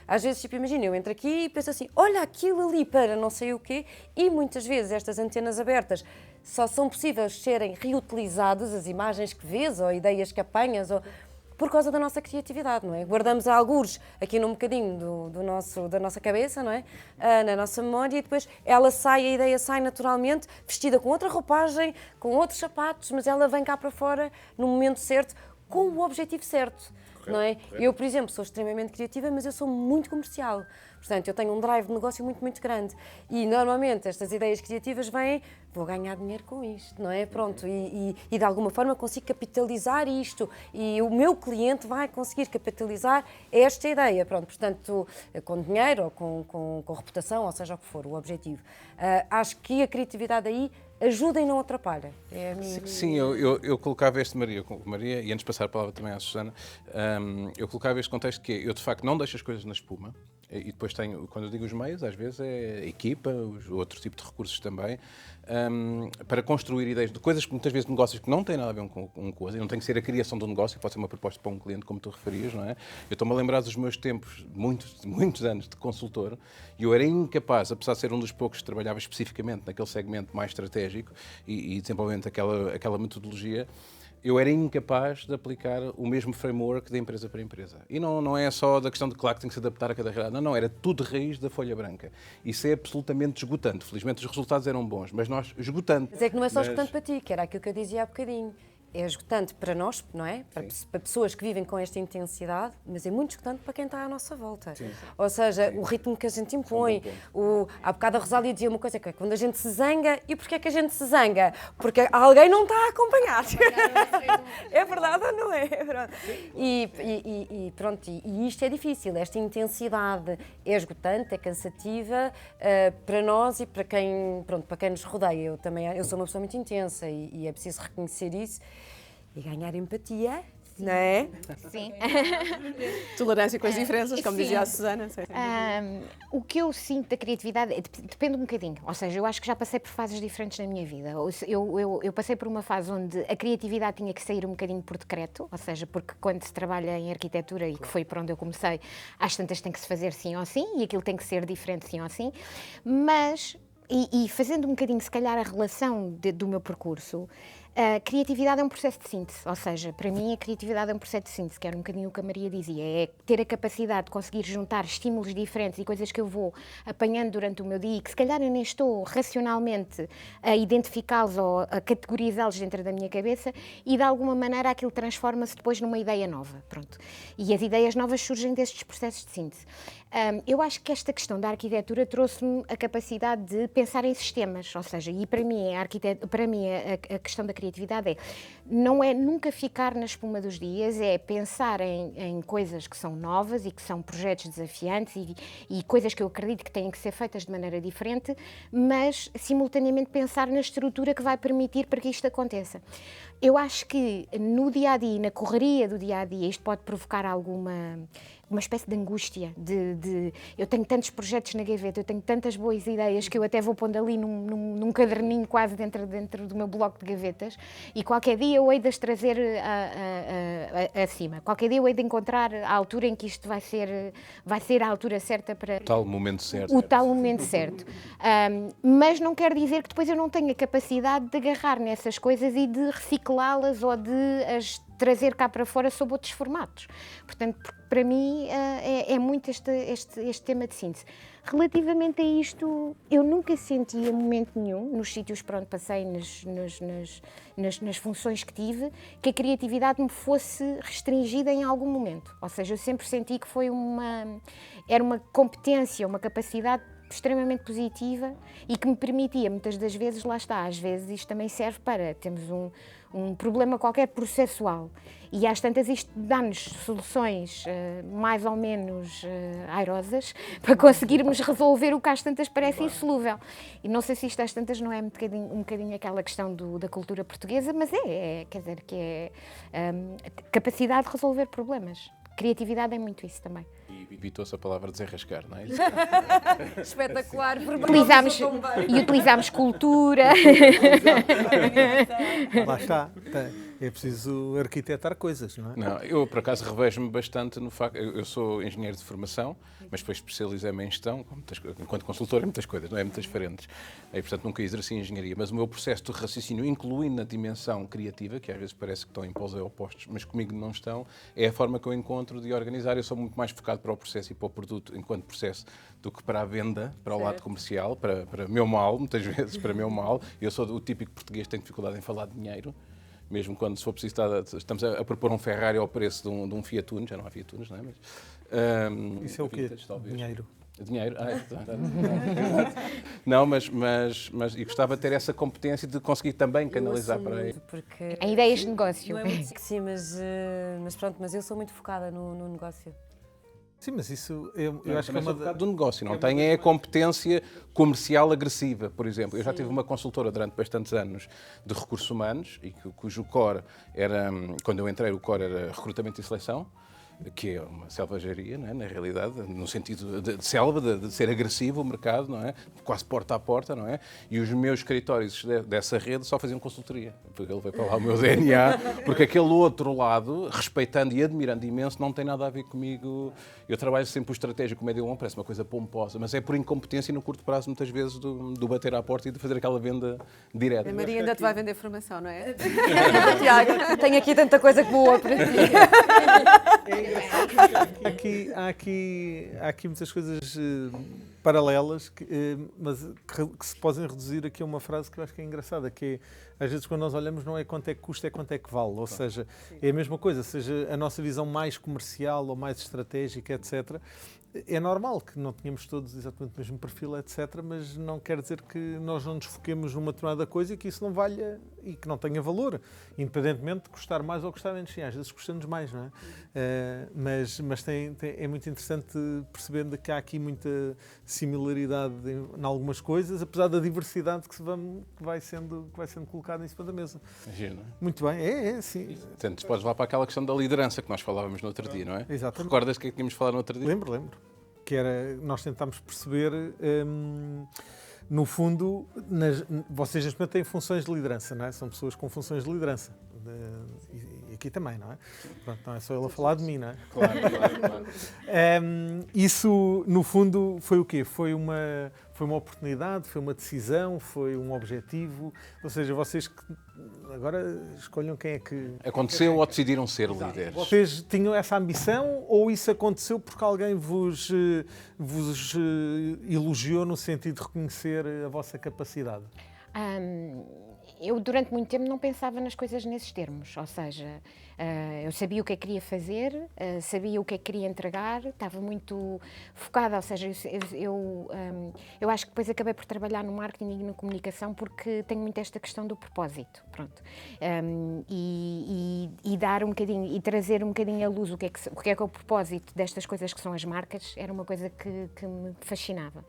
Às vezes, tipo, imagina, eu entro aqui e penso assim, olha aquilo ali para não sei o quê, e muitas vezes estas antenas abertas só são possíveis serem reutilizadas, as imagens que vês ou ideias que apanhas, por causa da nossa criatividade, não é? Guardamos algures aqui num bocadinho da nossa cabeça, não é? Na nossa memória, e depois a ideia sai naturalmente, vestida com outra roupagem, com outros sapatos, mas ela vem cá para fora no momento certo, com o objetivo certo. Não é? Eu, por exemplo, sou extremamente criativa, mas eu sou muito comercial. Portanto, eu tenho um drive de negócio muito, muito grande. E, normalmente, estas ideias criativas vêm, vou ganhar dinheiro com isto, não é? Pronto, e de alguma forma consigo capitalizar isto. E o meu cliente vai conseguir capitalizar esta ideia. Pronto, portanto, com dinheiro ou com reputação, ou seja o que for, o objetivo. Acho que a criatividade aí ajuda e não atrapalha. É a minha... Sim, eu colocava este Maria, e antes de passar a palavra também à Susana, eu colocava este contexto que eu de facto não deixo as coisas na espuma, e depois tenho, quando eu digo os meios, às vezes é a equipa, outro tipo de recursos também, para construir ideias de coisas que muitas vezes negócios que não têm nada a ver com o outro, e não tem que ser a criação do negócio, pode ser uma proposta para um cliente, como tu referias, não é? Eu estou-me a lembrar dos meus tempos, muitos anos de consultor, e eu era incapaz, apesar de ser um dos poucos que trabalhava especificamente naquele segmento mais estratégico e desenvolvendo aquela metodologia, eu era incapaz de aplicar o mesmo framework de empresa para empresa. E não é só da questão de, claro, que tem que se adaptar a cada realidade. Não, era tudo raiz da folha branca. Isso é absolutamente esgotante. Felizmente os resultados eram bons, mas nós esgotante. Mas é que não é só esgotante para ti, que era aquilo que eu dizia há bocadinho. É esgotante para nós, não é? Para pessoas que vivem com esta intensidade, mas é muito esgotante para quem está à nossa volta. Sim. Ou seja, o ritmo que a gente impõe. Há bocado a Rosália dizia uma coisa, que é quando a gente se zanga, e porquê é que a gente se zanga? Porque alguém não está a acompanhar. É verdade ou não é? E pronto, e isto é difícil, esta intensidade é esgotante, é cansativa para nós e para quem nos rodeia. Eu sou uma pessoa muito intensa e é preciso reconhecer isso. E ganhar empatia não é? Sim. Tolerância com as diferenças, como sim. dizia a Susana. Sim. O que eu sinto da criatividade depende um bocadinho. Ou seja, eu acho que já passei por fases diferentes na minha vida. Eu passei por uma fase onde a criatividade tinha que sair um bocadinho por decreto, ou seja, porque quando se trabalha em arquitetura, e que foi por onde eu comecei, às tantas tem que se fazer sim ou sim, e aquilo tem que ser diferente sim ou sim, mas, e fazendo um bocadinho, se calhar, a relação do meu percurso, a criatividade é um processo de síntese, ou seja, para mim a criatividade é um processo de síntese, que era um bocadinho o que a Maria dizia, é ter a capacidade de conseguir juntar estímulos diferentes e coisas que eu vou apanhando durante o meu dia e que se calhar eu nem estou racionalmente a identificá-los ou a categorizá-los dentro da minha cabeça e de alguma maneira aquilo transforma-se depois numa ideia nova, pronto. E as ideias novas surgem destes processos de síntese. Eu acho que esta questão da arquitetura trouxe-me a capacidade de pensar em sistemas, ou seja, e para mim a questão da criatividade não é nunca ficar na espuma dos dias, é pensar em coisas que são novas e que são projetos desafiantes e coisas que eu acredito que têm que ser feitas de maneira diferente, mas simultaneamente pensar na estrutura que vai permitir para que isto aconteça. Eu acho que no dia-a-dia, na correria do dia-a-dia, isto pode provocar uma espécie de angústia, eu tenho tantos projetos na gaveta, eu tenho tantas boas ideias que eu até vou pondo ali num caderninho quase dentro do meu bloco de gavetas e qualquer dia eu hei de as trazer acima, qualquer dia eu hei de encontrar a altura em que isto vai ser a altura certa para... O tal momento certo. O tal momento certo. Mas não quer dizer que depois eu não tenha capacidade de agarrar nessas coisas e de reciclá-las ou de as trazer cá para fora sob outros formatos. Portanto, para mim é muito este tema de síntese. Relativamente a isto, eu nunca senti em momento nenhum, nos sítios por onde passei, nas funções que tive, que a criatividade me fosse restringida em algum momento. Ou seja, eu sempre senti que era uma competência, uma capacidade extremamente positiva e que me permitia, muitas das vezes, lá está, às vezes isto também serve para, temos um problema qualquer processual e às tantas isto dá-nos soluções mais ou menos airosas para conseguirmos resolver o que às tantas parece insolúvel. E não sei se isto às tantas não é um bocadinho aquela questão da cultura portuguesa, mas quer dizer, que é capacidade de resolver problemas. Criatividade é muito isso também. E evitou-se a palavra desenrascar, não é? Espetacular. Utilizámos cultura. Lá está. É preciso arquitetar coisas, não é? Não, eu por acaso revejo-me bastante no facto. Eu sou engenheiro de formação, mas depois especializei-me em gestão, enquanto consultor em muitas coisas, não é? Muitas frentes. E, portanto, nunca exerci engenharia. Mas o meu processo de raciocínio, incluindo a dimensão criativa, que às vezes parece que estão em polos opostos, mas comigo não estão, é a forma que eu encontro de organizar. Eu sou muito mais focado para o processo e para o produto enquanto processo do que para a venda, para o lado comercial, para meu mal, muitas vezes, para meu mal. Eu sou o típico português que tem dificuldade em falar de dinheiro. Mesmo quando, se for preciso, estamos a propor um Ferrari ao preço de um Fiat Uno, já não há Fiat Unos, não é? Mas, isso é o quê? Vintage, talvez. Dinheiro. Dinheiro? Não, mas e gostava de ter essa competência de conseguir também canalizar para aí. Porque Em ideias de negócio. não é muito sim, mas pronto, mas eu sou muito focada no negócio. Sim, mas isso eu acho que é uma do negócio, não tem a competência comercial agressiva, por exemplo. Eu já tive uma consultora durante bastantes anos de recursos humanos e cujo core era, quando eu entrei, o core era recrutamento e seleção, que é uma selvageria, não é? Na realidade, no sentido de selva, de ser agressivo o mercado, não é? Quase porta a porta, não é? E os meus escritórios dessa rede só faziam consultoria, porque ele veio para lá o meu DNA, porque aquele outro lado, respeitando e admirando imenso, não tem nada a ver comigo. Eu trabalho sempre por estratégia, como é de um, parece uma coisa pomposa, mas é por incompetência no curto prazo, muitas vezes, do bater à porta e de fazer aquela venda direta. A Maria ainda te vai vender formação, não é? Tiago, tenho aqui tanta coisa boa para ti. Há aqui muitas coisas paralelas, mas que se podem reduzir aqui a uma frase que eu acho que é engraçada, que é, às vezes quando nós olhamos não é quanto é que custa, é quanto é que vale. Ou seja, é a mesma coisa, seja a nossa visão mais comercial ou mais estratégica, etc. É normal que não tenhamos todos exatamente o mesmo perfil, etc., mas não quer dizer que nós não nos foquemos numa determinada coisa e que isso não valha e que não tenha valor, independentemente de custar mais ou custar menos. Sim, às vezes custa-nos mais, não é? Mas é muito interessante percebendo que há aqui muita similaridade em algumas coisas, apesar da diversidade que vai sendo colocada em cima da mesa. Imagina. Muito bem, sim. Portanto, podes lá para aquela questão da liderança que nós falávamos no outro dia, não é? Exatamente. Recordas que tínhamos falado no outro dia? Lembro. Que era, nós tentámos perceber, no fundo, vocês neste momento têm funções de liderança, não é? São pessoas com funções de liderança. E aqui também, não é? Pronto, não é só ele a falar de mim, não é? Claro. Isso, no fundo, foi o quê? Foi uma oportunidade, foi uma decisão, foi um objetivo. Ou seja, vocês que agora escolham quem é que... Aconteceu ou decidiram ser líderes? Vocês tinham essa ambição ou isso aconteceu porque alguém vos elogiou no sentido de reconhecer a vossa capacidade? Eu, durante muito tempo, não pensava nas coisas nesses termos, ou seja, eu sabia o que é que queria fazer, sabia o que é que queria entregar, estava muito focada, ou seja, eu acho que depois acabei por trabalhar no marketing e na comunicação porque tenho muito esta questão do propósito, pronto, e dar um bocadinho, e trazer um bocadinho à luz o que é o propósito destas coisas que são as marcas, era uma coisa que me fascinava.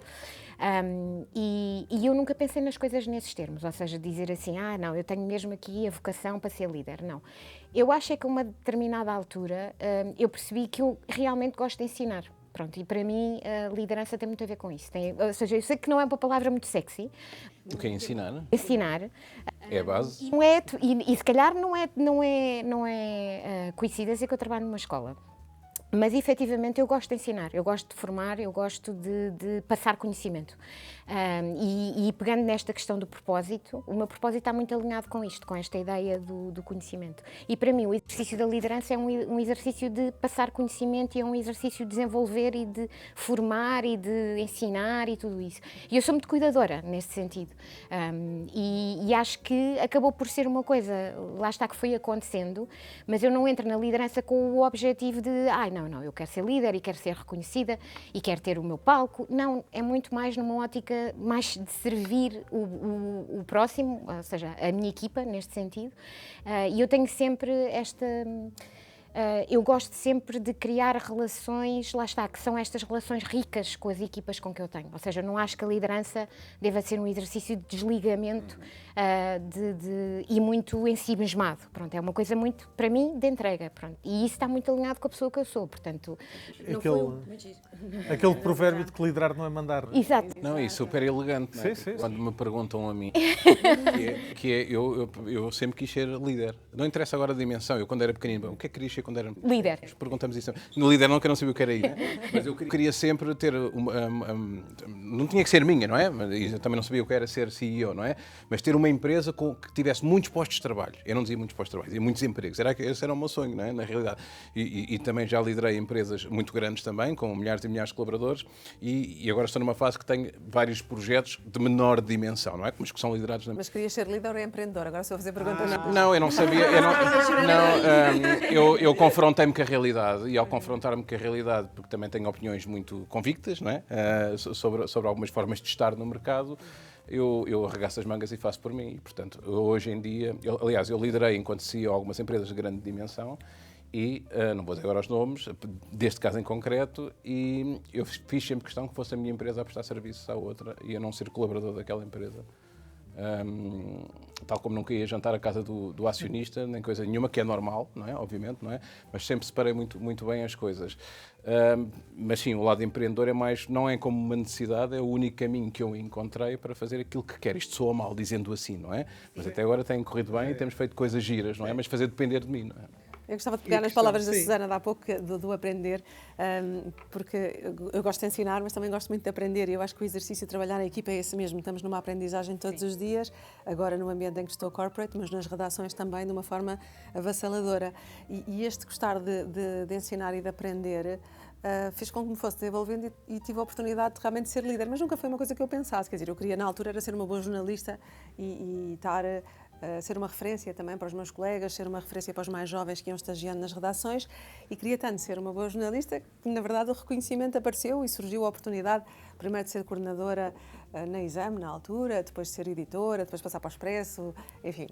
E eu nunca pensei nas coisas nesses termos, ou seja, dizer assim, não, eu tenho mesmo aqui a vocação para ser líder, não. Eu acho é que a uma determinada altura eu percebi que eu realmente gosto de ensinar. Pronto, e para mim a liderança tem muito a ver com isso. Ou seja, eu sei que não é uma palavra muito sexy. O que é ensinar? Ensinar. É a base. E se calhar não é coincidência que eu trabalho numa escola. Mas, efetivamente, eu gosto de ensinar, eu gosto de formar, eu gosto de passar conhecimento. E pegando nesta questão do propósito, o meu propósito está muito alinhado com isto, com esta ideia do conhecimento. E, para mim, o exercício da liderança é um exercício de passar conhecimento e é um exercício de desenvolver e de formar e de ensinar e tudo isso. E eu sou muito cuidadora nesse sentido. E acho que acabou por ser uma coisa, lá está, que foi acontecendo, mas eu não entro na liderança com o objetivo de, não, eu quero ser líder e quero ser reconhecida e quero ter o meu palco. Não, é muito mais numa ótica mais de servir o próximo, ou seja, a minha equipa, neste sentido. E eu tenho sempre eu gosto sempre de criar relações, lá está, que são estas relações ricas com as equipas com que eu tenho. Ou seja, não acho que a liderança deva ser um exercício de desligamento e muito em si mesmado. Pronto, é uma coisa muito, para mim, de entrega. Pronto. E isso está muito alinhado com a pessoa que eu sou. Portanto, aquele provérbio de que liderar não é mandar. Exato. Não, e super elegante, não é? Sim. Quando me perguntam a mim, eu sempre quis ser líder. Não interessa agora a dimensão. Eu, quando era pequenino, o que é que querias ser quando era líder? Perguntamos isso. No líder não sei o que era aí. Mas eu queria sempre ter não tinha que ser minha, não é? Eu também não sabia o que era ser CEO, não é? Mas ter uma empresa que tivesse muitos postos de trabalho. Eu não dizia muitos postos de trabalho, dizia muitos empregos. Esse era o meu sonho, não é? Na realidade. E também já liderei empresas muito grandes também, com milhares e milhares de colaboradores, e agora estou numa fase que tenho vários projetos de menor dimensão, não é? Mas que são liderados... Mas querias ser líder ou empreendedor? Agora estou a fazer perguntas... Não, eu não sabia. Eu confrontei-me com a realidade, e ao confrontar-me com a realidade, porque também tenho opiniões muito convictas, não é? Sobre algumas formas de estar no mercado, eu arregaço as mangas e faço por mim. E, portanto, hoje em dia, eu liderei enquanto CEO algumas empresas de grande dimensão e, não vou dizer agora os nomes, deste caso em concreto, e eu fiz sempre questão que fosse a minha empresa a prestar serviços à outra e a não ser colaborador daquela empresa. Tal como nunca ia jantar à casa do acionista, nem coisa nenhuma, que é normal, não é? Obviamente, não é? Mas sempre separei muito bem as coisas. Mas sim, o lado empreendedor não é como uma necessidade, é o único caminho que eu encontrei para fazer aquilo que quero. Isto soa mal dizendo assim, não é? Mas até agora tem corrido bem e temos feito coisas giras, não é? Mas fazer depender de mim, não é? Eu gostava de pegar nas palavras da Susana de há pouco, do aprender, porque eu gosto de ensinar, mas também gosto muito de aprender, e eu acho que o exercício de trabalhar em equipa é esse mesmo. Estamos numa aprendizagem todos os dias, agora no ambiente em que estou corporate, mas nas redações também, de uma forma avassaladora. E este gostar de ensinar e de aprender fez com que me fosse desenvolvendo e tive a oportunidade de realmente ser líder, mas nunca foi uma coisa que eu pensasse. Quer dizer, eu queria na altura era ser uma boa jornalista e estar... ser uma referência também para os meus colegas, ser uma referência para os mais jovens que iam estagiando nas redações, e queria tanto ser uma boa jornalista que, na verdade, o reconhecimento apareceu e surgiu a oportunidade, primeiro de ser coordenadora na Exame, na altura, depois de ser editora, depois passar para o Expresso, enfim,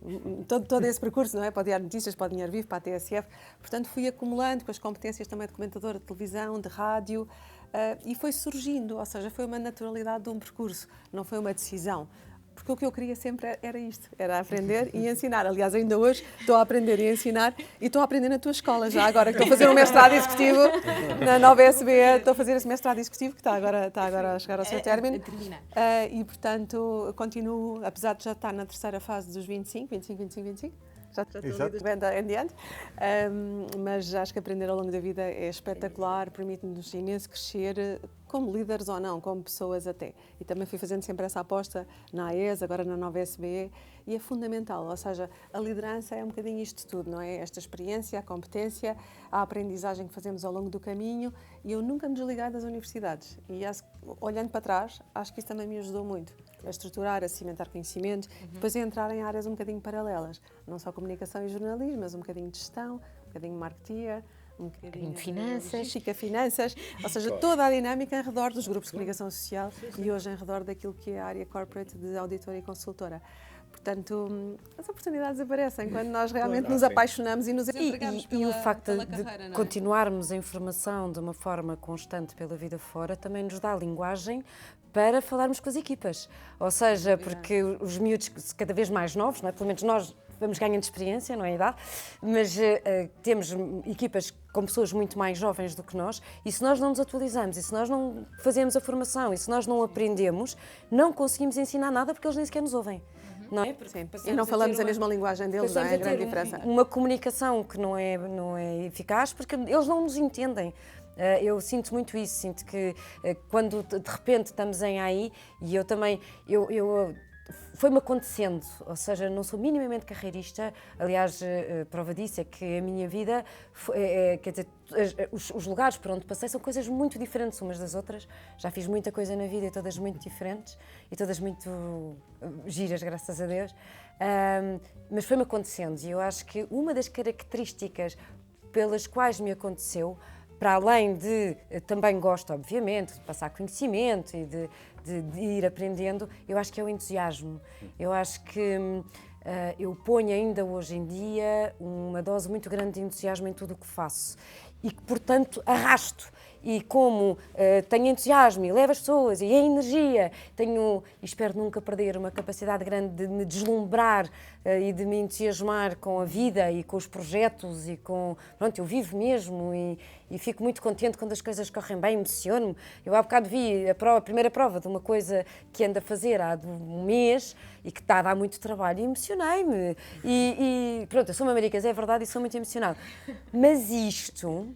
todo esse percurso, não é? Para o Diário de Notícias, para o Dinheiro Vivo, para a TSF. Portanto, fui acumulando com as competências também de comentadora de televisão, de rádio, e foi surgindo, ou seja, foi uma naturalidade de um percurso, não foi uma decisão. Porque o que eu queria sempre era isto, era aprender e ensinar. Aliás, ainda hoje estou a aprender e a ensinar e estou a aprender na tua escola já agora, que estou a fazer um mestrado executivo na nova SBE, estou a fazer esse mestrado executivo que está agora a chegar ao seu término. E, portanto, continuo, apesar de já estar na terceira fase dos 25, já estou ali em diante, mas acho que aprender ao longo da vida é espetacular, permite-nos imenso crescer, como líderes ou não, como pessoas até. E também fui fazendo sempre essa aposta na AES, agora na nova SBE, e é fundamental, ou seja, a liderança é um bocadinho isto tudo, não é? Esta experiência, a competência, a aprendizagem que fazemos ao longo do caminho, e eu nunca me desliguei das universidades. E olhando para trás, acho que isso também me ajudou muito a estruturar, a cimentar conhecimentos, depois a entrar em áreas um bocadinho paralelas, não só comunicação e jornalismo, mas um bocadinho de gestão, um bocadinho de marketing, um bocadinho de finanças, finanças, ou seja, toda a dinâmica em redor dos grupos de comunicação social e hoje em redor daquilo que é a área corporate de auditora e consultora. Portanto, as oportunidades aparecem quando nós realmente nos apaixonamos e nos entregamos e o facto de continuarmos a informação de uma forma constante pela vida fora também nos dá linguagem para falarmos com as equipas. Ou seja, porque os miúdos cada vez mais novos, não é? Pelo menos nós vamos ganhando experiência, não é idade, mas temos equipas com pessoas muito mais jovens do que nós, e se nós não nos atualizamos, e se nós não fazemos a formação, e se nós não aprendemos, não conseguimos ensinar nada porque eles nem sequer nos ouvem. Não é? Sim. E não falamos a mesma linguagem deles, não é a grande diferença. Uma comunicação que não é eficaz porque eles não nos entendem. Eu sinto muito isso, sinto que quando de repente estamos em AI, e eu também, foi-me acontecendo, ou seja, não sou minimamente carreirista, aliás, prova disso é que a minha vida, quer dizer, os lugares por onde passei são coisas muito diferentes umas das outras, já fiz muita coisa na vida e todas muito diferentes, e todas muito giras, graças a Deus, mas foi-me acontecendo, e eu acho que uma das características pelas quais me aconteceu, para além de, também gosto, obviamente, de passar conhecimento e de ir aprendendo, eu acho que é o entusiasmo. Eu acho que eu ponho ainda hoje em dia uma dose muito grande de entusiasmo em tudo o que faço e que, portanto, arrasto. E como tenho entusiasmo e levo as pessoas e a energia, tenho, e espero nunca perder, uma capacidade grande de me deslumbrar e de me entusiasmar com a vida e com os projetos e com... Pronto, eu vivo mesmo e fico muito contente quando as coisas correm bem, emociono-me. Eu há bocado vi a primeira prova de uma coisa que ando a fazer há um mês e que está a dar muito trabalho e emocionei-me. E pronto, eu sou uma maricas, é verdade, e sou muito emocionada. Mas isto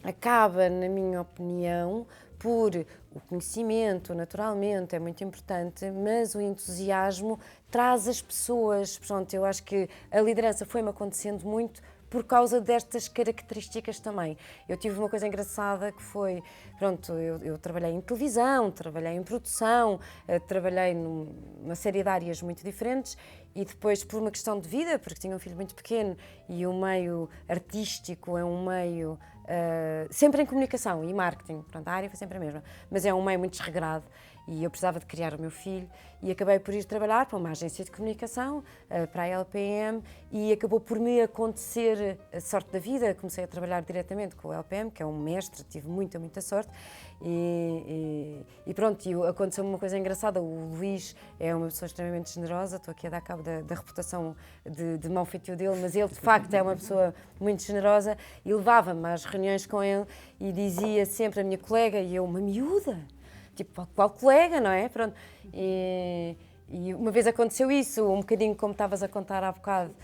acaba, na minha opinião, por o conhecimento, naturalmente, é muito importante, mas o entusiasmo traz as pessoas. Pronto, eu acho que a liderança foi-me acontecendo muito por causa destas características também. Eu tive uma coisa engraçada que foi, pronto, eu trabalhei em televisão, trabalhei em produção, trabalhei numa série de áreas muito diferentes e depois, por uma questão de vida, porque tinha um filho muito pequeno e o meio artístico é um meio sempre em comunicação e marketing, pronto, a área foi sempre a mesma, mas é um meio muito desregrado e eu precisava de criar o meu filho e acabei por ir trabalhar para uma agência de comunicação, para a LPM, e acabou por me acontecer a sorte da vida. Comecei a trabalhar diretamente com o LPM, que é um mestre, tive muita sorte, e pronto, e aconteceu uma coisa engraçada. O Luís é uma pessoa extremamente generosa, estou aqui a dar cabo da reputação de mau feitio dele, mas ele de facto é uma pessoa muito generosa e levava-me às reuniões com ele e dizia sempre a minha colega, e eu, uma miúda, tipo, qual colega, não é? Pronto. E uma vez aconteceu isso, um bocadinho como estavas a contar há bocado,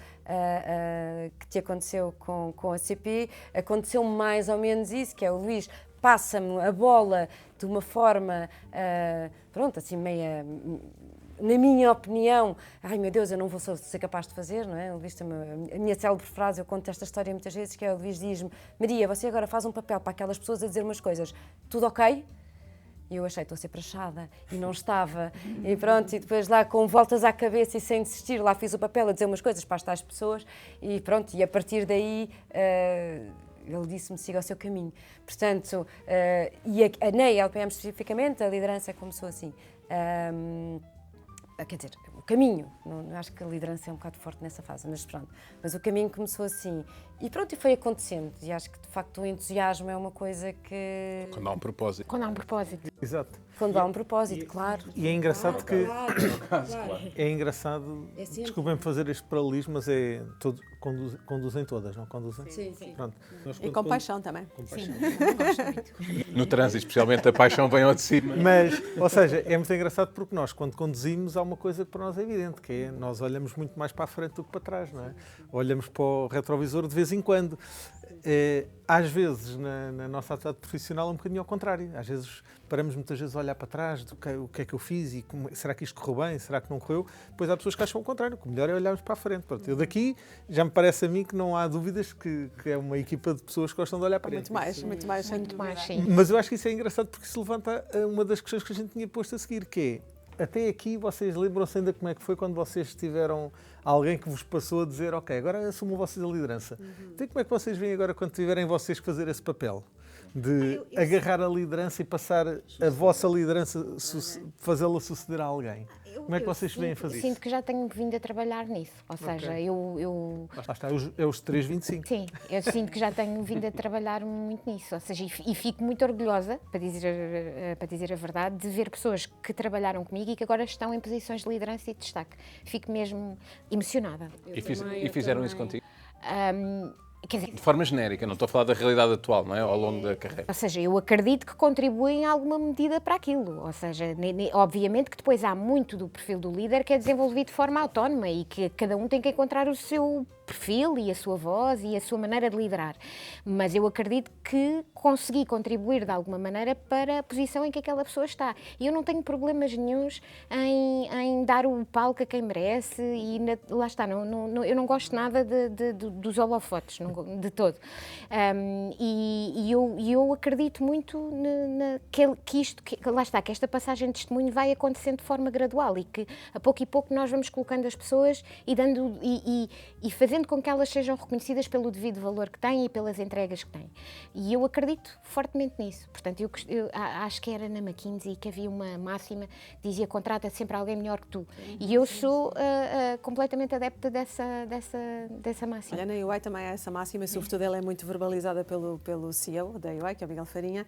que te aconteceu com a CP, aconteceu mais ou menos isso, que é o Luís passa-me a bola de uma forma, pronto, assim meia, na minha opinião, ai meu Deus, eu não vou ser capaz de fazer, não é? O Luís tem a minha célebre frase, eu conto esta história muitas vezes, que é o Luís diz-me, Maria, você agora faz um papel para aquelas pessoas a dizer umas coisas, tudo ok? E eu achei, estou a ser prachada, e não estava. E pronto, e depois lá com voltas à cabeça e sem desistir, lá fiz o papel a dizer umas coisas para as tais pessoas, e pronto, e a partir daí ele disse-me, siga o seu caminho. Portanto, e na LPM especificamente, a liderança começou assim. Quer dizer, o caminho, não acho que a liderança é um bocado forte nessa fase, mas pronto, mas o caminho começou assim e pronto, e foi acontecendo, e acho que de facto o entusiasmo é uma coisa que... Quando há um propósito. Quando há um propósito. Exato. Quando há um propósito, claro. E é engraçado que... Claro. É engraçado, É sempre. desculpem-me fazer este paralelismo, mas conduzem todas, não conduzem? Sim, sim. Pronto. E com paixão também. No trânsito, especialmente, a paixão vem ao de cima. Mas, ou seja, é muito engraçado porque nós, quando conduzimos, há uma coisa que para nós é evidente, que é nós olhamos muito mais para a frente do que para trás, não é? Olhamos para o retrovisor de vez em quando. Às vezes, na nossa atividade profissional, é um bocadinho ao contrário. Às vezes, paramos muitas vezes a olhar para trás, o que é que eu fiz e será que isto correu bem, será que não correu? Depois há pessoas que acham o contrário, que o melhor é olharmos para a frente. Pronto, eu daqui, já me parece a mim que não há dúvidas que é uma equipa de pessoas que gostam de olhar para a frente. Muito mais, sim. Mas eu acho que isso é engraçado porque isso levanta uma das questões que a gente tinha posto a seguir, que é, até aqui vocês lembram-se ainda como é que foi quando vocês tiveram alguém que vos passou a dizer, ok, agora assumam vocês a liderança. Então como é que vocês veem agora quando tiverem vocês que fazer esse papel? De agarrar a liderança e passar a vossa liderança, fazê-la suceder a alguém. Como é que vocês veem fazer isso? Sinto que já tenho vindo a trabalhar nisso. Ou seja, eu Lá está, é os 325. sim, eu sinto que já tenho vindo a trabalhar muito nisso. Ou seja, e fico muito orgulhosa, para dizer a verdade, de ver pessoas que trabalharam comigo e que agora estão em posições de liderança e de destaque. Fico mesmo emocionada. E fizeram isso contigo? Quer dizer, De forma genérica, não estou a falar da realidade atual, não é? Ao longo da carreira. ou seja, eu acredito que contribuem em alguma medida para aquilo. Ou seja, obviamente que depois há muito do perfil do líder que é desenvolvido de forma autónoma e que cada um tem que encontrar o seu perfil e a sua voz e a sua maneira de liderar. Mas eu acredito que consegui contribuir de alguma maneira para a posição em que aquela pessoa está. E eu não tenho problemas nenhuns em dar o palco a quem merece e lá está, eu não gosto nada dos holofotes, de todo. E eu acredito muito lá está, que esta passagem de testemunho vai acontecendo de forma gradual e que a pouco e pouco nós vamos colocando as pessoas e fazendo com que elas sejam reconhecidas pelo devido valor que têm e pelas entregas que têm. E eu acredito fortemente nisso. Portanto, eu acho que era na McKinsey que havia uma máxima que dizia contrata sempre alguém melhor que tu. E eu sou completamente adepta dessa máxima. Olha, na UI também há essa máxima, sobretudo ela é muito verbalizada pelo CEO da UI, que é o Miguel Farinha,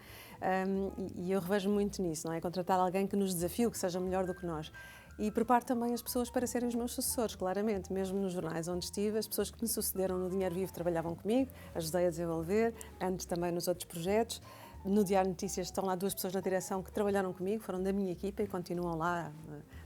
e eu revejo muito nisso, não é? Contratar alguém que nos desafie, que seja melhor do que nós. E preparo também as pessoas para serem os meus sucessores, claramente. Mesmo nos jornais onde estive, as pessoas que me sucederam no Dinheiro Vivo trabalhavam comigo, ajudei a desenvolver, antes também nos outros projetos. No Diário Notícias estão lá 2 pessoas na direção que trabalharam comigo, foram da minha equipa e continuam lá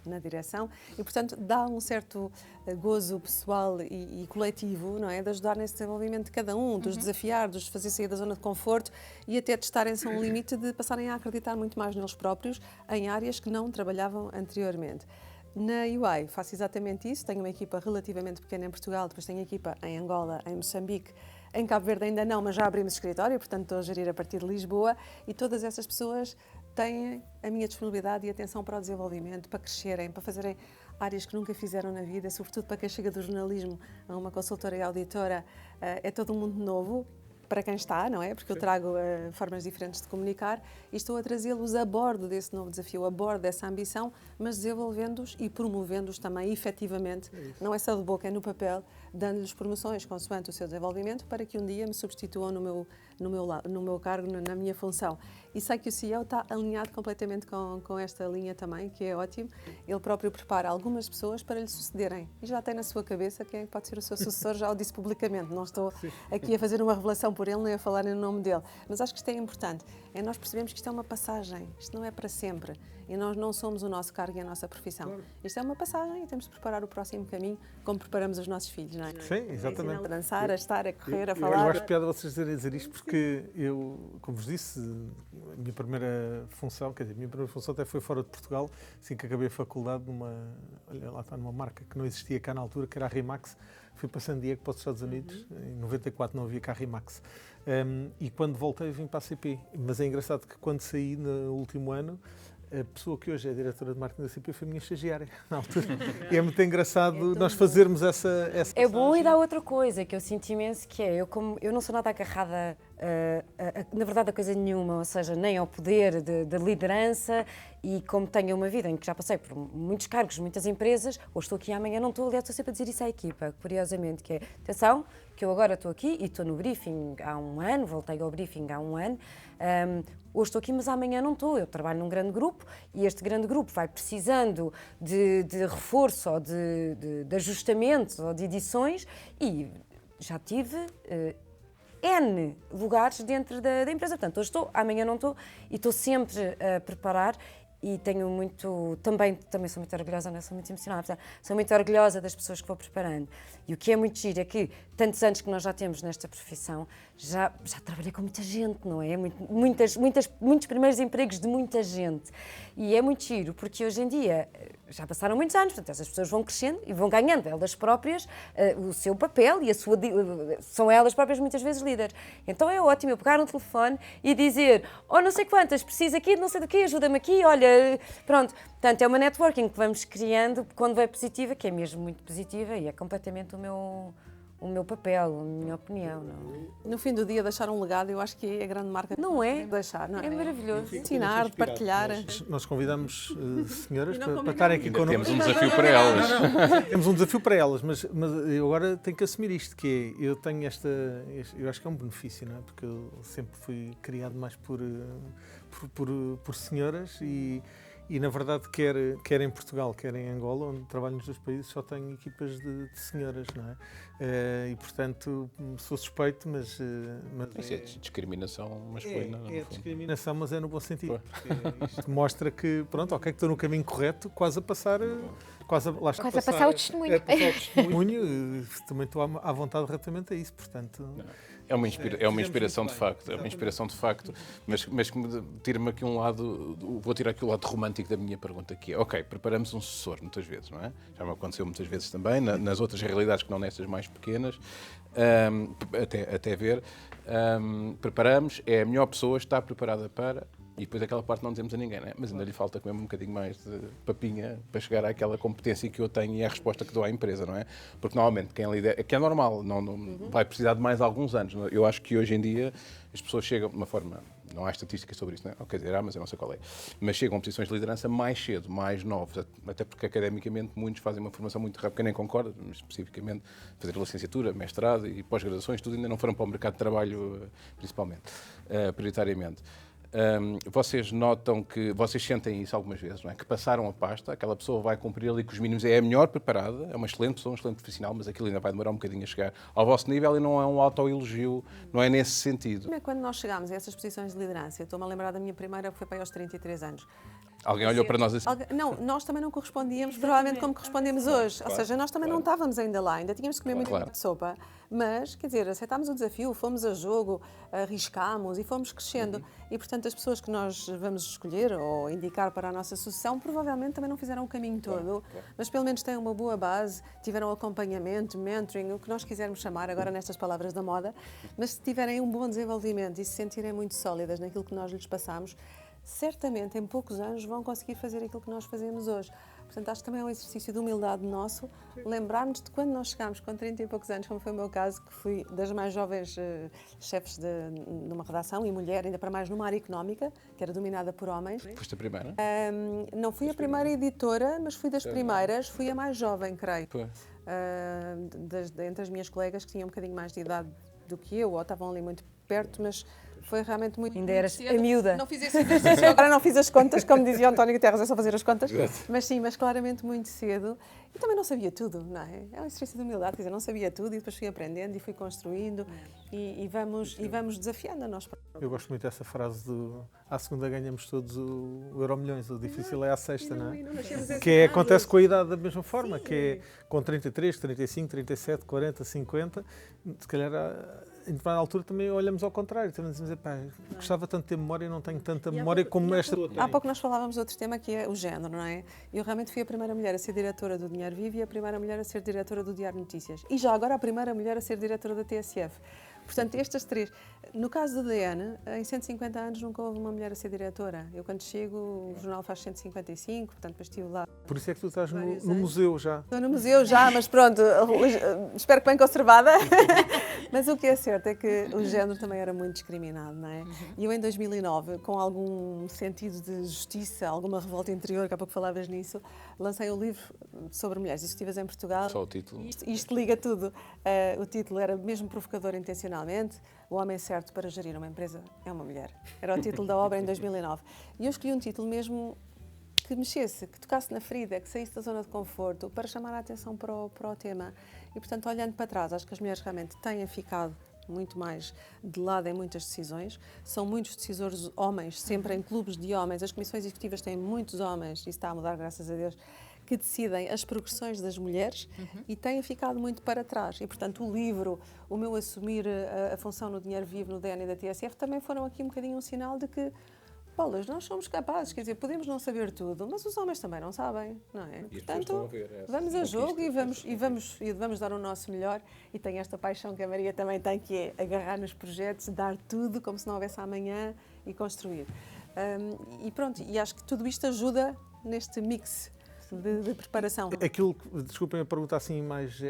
na direção. E, portanto, dá um certo gozo pessoal e coletivo, não é? De ajudar nesse desenvolvimento de cada um, dos desafiar, dos fazer sair da zona de conforto e até testarem-se a um limite de passarem a acreditar muito mais neles próprios em áreas que não trabalhavam anteriormente. Na UI faço exatamente isso, tenho uma equipa relativamente pequena em Portugal, depois tenho equipa em Angola, em Moçambique, em Cabo Verde ainda não, mas já abrimos escritório, portanto estou a gerir a partir de Lisboa e todas essas pessoas têm a minha disponibilidade e atenção para o desenvolvimento, para crescerem, para fazerem áreas que nunca fizeram na vida, sobretudo para quem chega do jornalismo a uma consultora e auditora, é todo um mundo novo. Para quem está, não é? Porque eu trago formas diferentes de comunicar e estou a trazê-los a bordo desse novo desafio, a bordo dessa ambição, mas desenvolvendo-os e promovendo-os também efetivamente, não é só de boca, é no papel, dando-lhes promoções consoante o seu desenvolvimento para que um dia me substituam no meu cargo, na minha função. E sei que o CEO está alinhado completamente com esta linha também, que é ótimo. Ele próprio prepara algumas pessoas para lhe sucederem e já tem na sua cabeça quem pode ser o seu sucessor, já o disse publicamente, não estou aqui a fazer uma revelação por ele nem a falar em nome dele, mas acho que isto é importante, nós percebemos que isto é uma passagem, isto não é para sempre e nós não somos o nosso cargo e a nossa profissão. Claro. Isto é uma passagem e temos de preparar o próximo caminho como preparamos os nossos filhos, não é? Sim, exatamente. A dançar, a estar, a correr, a falar. Eu acho piada vocês dizer isto porque eu, como vos disse, a minha primeira função até foi fora de Portugal, assim que acabei a faculdade olha lá está, numa marca que não existia cá na altura, que era a Rimax. Fui para San Diego, para os Estados Unidos, em 94 não havia cá Rimax. E quando voltei vim para a CP. Mas é engraçado que quando saí no último ano, a pessoa que hoje é a diretora de marketing da CP foi a minha estagiária na altura. E é muito engraçado nós fazermos essa É bom e dá outra coisa que eu sinto imenso, que é, eu não sou nada agarrada na verdade, a coisa nenhuma, ou seja, nem ao poder de liderança, e como tenho uma vida em que já passei por muitos cargos, muitas empresas, hoje estou aqui, amanhã não estou, aliás, estou sempre a dizer isso à equipa, curiosamente, que é, atenção, que eu agora estou aqui e estou no briefing há um ano, voltei ao briefing há um ano, hoje estou aqui, mas amanhã não estou, eu trabalho num grande grupo e este grande grupo vai precisando de reforço ou de ajustamentos ou de edições e já tive N lugares dentro da empresa. Portanto, hoje estou, amanhã não estou e estou sempre a preparar e tenho muito, também sou muito orgulhosa, não sou muito emocionada, portanto, sou muito orgulhosa das pessoas que vou preparando. E o que é muito giro é que, tantos anos que nós já temos nesta profissão, já trabalhei com muita gente, não é? Muitos primeiros empregos de muita gente. E é muito giro, porque hoje em dia, já passaram muitos anos, portanto, essas pessoas vão crescendo e vão ganhando elas próprias o seu papel e são elas próprias muitas vezes líderes. Então é ótimo eu pegar um telefone e dizer, não sei quantas, preciso aqui, não sei do quê, ajuda-me aqui, olha, pronto. Portanto, é uma networking que vamos criando quando é positiva, que é mesmo muito positiva e é completamente o meu papel, a minha opinião. Não. No fim do dia, deixar um legado, eu acho que é a grande marca não é? de deixar, não é? É maravilhoso. Ensinar, de partilhar. Nós convidamos senhoras para estarem aqui connosco. Temos um desafio para elas. Temos um desafio para elas, mas eu agora tenho que assumir isto, que é, eu tenho eu acho que é um benefício, não é? Porque eu sempre fui criado mais por senhoras e na verdade, quer em Portugal, quer em Angola, onde trabalho nos dois países, só tenho equipas de senhoras, não é? E, portanto, sou suspeito, mas Isso é discriminação masculina. É discriminação, mas é no bom sentido. Isto mostra que, pronto, ok, que estou no caminho correto, quase a passar o testemunho. É passar o testemunho, também estou à vontade relativamente a isso, portanto... É uma inspiração de facto, mas que me tira-me aqui um lado, vou tirar aqui o lado romântico da minha pergunta, que é, ok, preparamos um sucessor muitas vezes, não é? Já me aconteceu muitas vezes também, nas outras realidades que não nestas mais pequenas, até ver, preparamos, é a melhor pessoa, está preparada para... E depois aquela parte não dizemos a ninguém, né? Mas ainda lhe falta comer um bocadinho mais de papinha para chegar àquela competência que eu tenho e à resposta que dou à empresa, não é? Porque normalmente quem lidera, que é normal, não vai precisar de mais alguns anos. Não é? Eu acho que hoje em dia as pessoas chegam de uma forma, não há estatísticas sobre isso, não é? Quer dizer, mas eu não sei qual é. Mas chegam a posições de liderança mais cedo, mais novos, até porque academicamente muitos fazem uma formação muito rápida, quem nem concorda, mas especificamente fazer licenciatura, mestrado e pós-graduações, tudo ainda não foram para o mercado de trabalho, principalmente, prioritariamente. Vocês notam que, vocês sentem isso algumas vezes, não é? Que passaram a pasta, aquela pessoa vai cumprir ali com os mínimos, é a melhor preparada, é uma excelente pessoa, um excelente profissional, mas aquilo ainda vai demorar um bocadinho a chegar ao vosso nível e não é um autoelogio, não é nesse sentido. Quando nós chegámos a essas posições de liderança, eu estou-me a lembrar da minha primeira, que foi para aí aos 33 anos. Alguém olhou para nós assim? Não, nós também não correspondíamos provavelmente como correspondemos hoje. Ou seja, nós também não estávamos ainda lá, ainda tínhamos de comer muito de sopa. Mas, quer dizer, aceitámos o desafio, fomos a jogo, arriscámos e fomos crescendo. E, portanto, as pessoas que nós vamos escolher ou indicar para a nossa sucessão provavelmente também não fizeram o caminho todo, mas pelo menos têm uma boa base, tiveram acompanhamento, mentoring, o que nós quisermos chamar agora nestas palavras da moda, mas se tiverem um bom desenvolvimento e se sentirem muito sólidas naquilo que nós lhes passamos, certamente em poucos anos vão conseguir fazer aquilo que nós fazemos hoje. Portanto, acho que também é um exercício de humildade nosso, lembrarmos de quando nós chegámos com 30 e poucos anos, como foi o meu caso, que fui das mais jovens chefes de uma redação e mulher, ainda para mais numa área económica, que era dominada por homens. Foste a primeira? Não fui a primeira editora, mas fui das primeiras, fui a mais jovem, creio. Entre as minhas colegas que tinham um bocadinho mais de idade do que eu, ou estavam ali muito perto, mas foi realmente muito... Ainda eras a miúda. Não fiz esse exercício, agora não fiz as contas, como dizia o António Guterres, é só fazer as contas. Mas sim, mas claramente muito cedo. E também não sabia tudo, não é? É um exercício de humildade, quer dizer, não sabia tudo e depois fui aprendendo e fui construindo e vamos desafiando a nós. Eu gosto muito dessa frase do à segunda ganhamos todos o Euromilhões, o difícil é à sexta, não é? Que acontece com a idade da mesma forma, que é com 33, 35, 37, 40, 50, se calhar... Em determinada altura também olhamos ao contrário, também dizemos, gostava tanto de ter memória e não tenho tanta memória como esta. Há pouco nós falávamos de outro tema que é o género, não é? Eu realmente fui a primeira mulher a ser diretora do Dinheiro Vivo e a primeira mulher a ser diretora do Diário Notícias. E já agora a primeira mulher a ser diretora da TSF. Portanto, estas três. No caso do DN, em 150 anos nunca houve uma mulher a ser diretora. Eu, quando chego, o jornal faz 155, portanto, depois estive lá. Por isso é que tu estás no museu já. Estou no museu já, mas pronto, espero que bem conservada. Mas o que é certo é que o género também era muito discriminado, não é? E eu, em 2009, com algum sentido de justiça, alguma revolta interior, daqui a pouco falavas nisso, lancei um livro sobre mulheres executivas em Portugal. Só o título. Isto liga tudo. O título era mesmo provocador intencionalmente. O homem certo para gerir uma empresa é uma mulher. Era o título da obra em 2009. E eu escolhi um título mesmo que mexesse, que tocasse na ferida, que saísse da zona de conforto, para chamar a atenção para o tema. E, portanto, olhando para trás, acho que as mulheres realmente têm ficado muito mais de lado em muitas decisões. São muitos decisores homens, sempre em clubes de homens. As comissões executivas têm muitos homens, e está a mudar, graças a Deus, que decidem as progressões das mulheres e têm ficado muito para trás. E, portanto, o livro, o meu assumir a função no Dinheiro Vivo, no DN e da TSF, também foram aqui um bocadinho um sinal de que, bolas, nós somos capazes, quer dizer, podemos não saber tudo, mas os homens também não sabem, não é? E Portanto, vamos a jogo e vamos dar o nosso melhor. E tem esta paixão que a Maria também tem, que é agarrar nos projetos, dar tudo como se não houvesse amanhã e construir. E pronto, e acho que tudo isto ajuda neste mix de preparação. Desculpem a pergunta assim, mas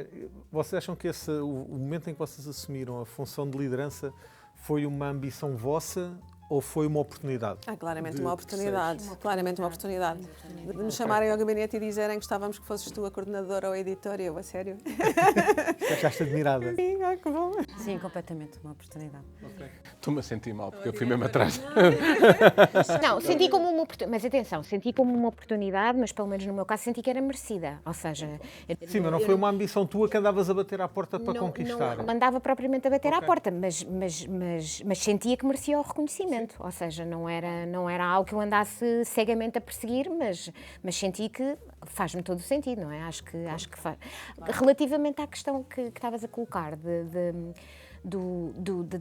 vocês acham que o momento em que vocês assumiram a função de liderança foi uma ambição vossa ou foi uma oportunidade? Claramente uma oportunidade. Claramente uma oportunidade. De me chamarem ao gabinete e dizerem que gostávamos que fosses tu a coordenadora ou a editora, eu, a sério? Ficaste admirada? Sim, que bom. Sim, completamente uma oportunidade. Estou-me a sentir mal, porque eu fui mesmo atrás. Não, senti como uma oportunidade, mas atenção, senti como uma oportunidade, mas pelo menos no meu caso senti que era merecida, ou seja... Sim, mas não foi uma ambição tua que andavas a bater à porta para conquistar? Não andava propriamente a bater à porta, mas sentia que merecia o reconhecimento, ou seja, não era algo que eu andasse cegamente a perseguir, mas senti que faz-me todo o sentido, não é? Acho que faz. Relativamente à questão que estavas a colocar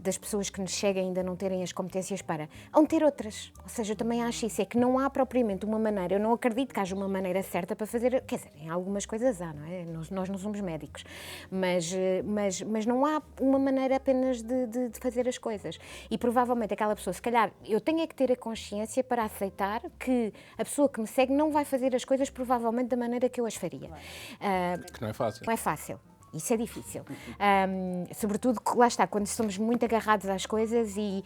das pessoas que nos chegam ainda não terem as competências para... Hão ter outras. Ou seja, eu também acho isso, é que não há propriamente uma maneira, eu não acredito que haja uma maneira certa para fazer... Quer dizer, em algumas coisas há, não é? Nós não somos médicos. Mas não há uma maneira apenas de fazer as coisas. E provavelmente aquela pessoa, se calhar, eu tenho é que ter a consciência para aceitar que a pessoa que me segue não vai fazer as coisas provavelmente da maneira que eu as faria. Que não é fácil. Não é fácil. Isso é difícil. Sobretudo, lá está, quando somos muito agarrados às coisas e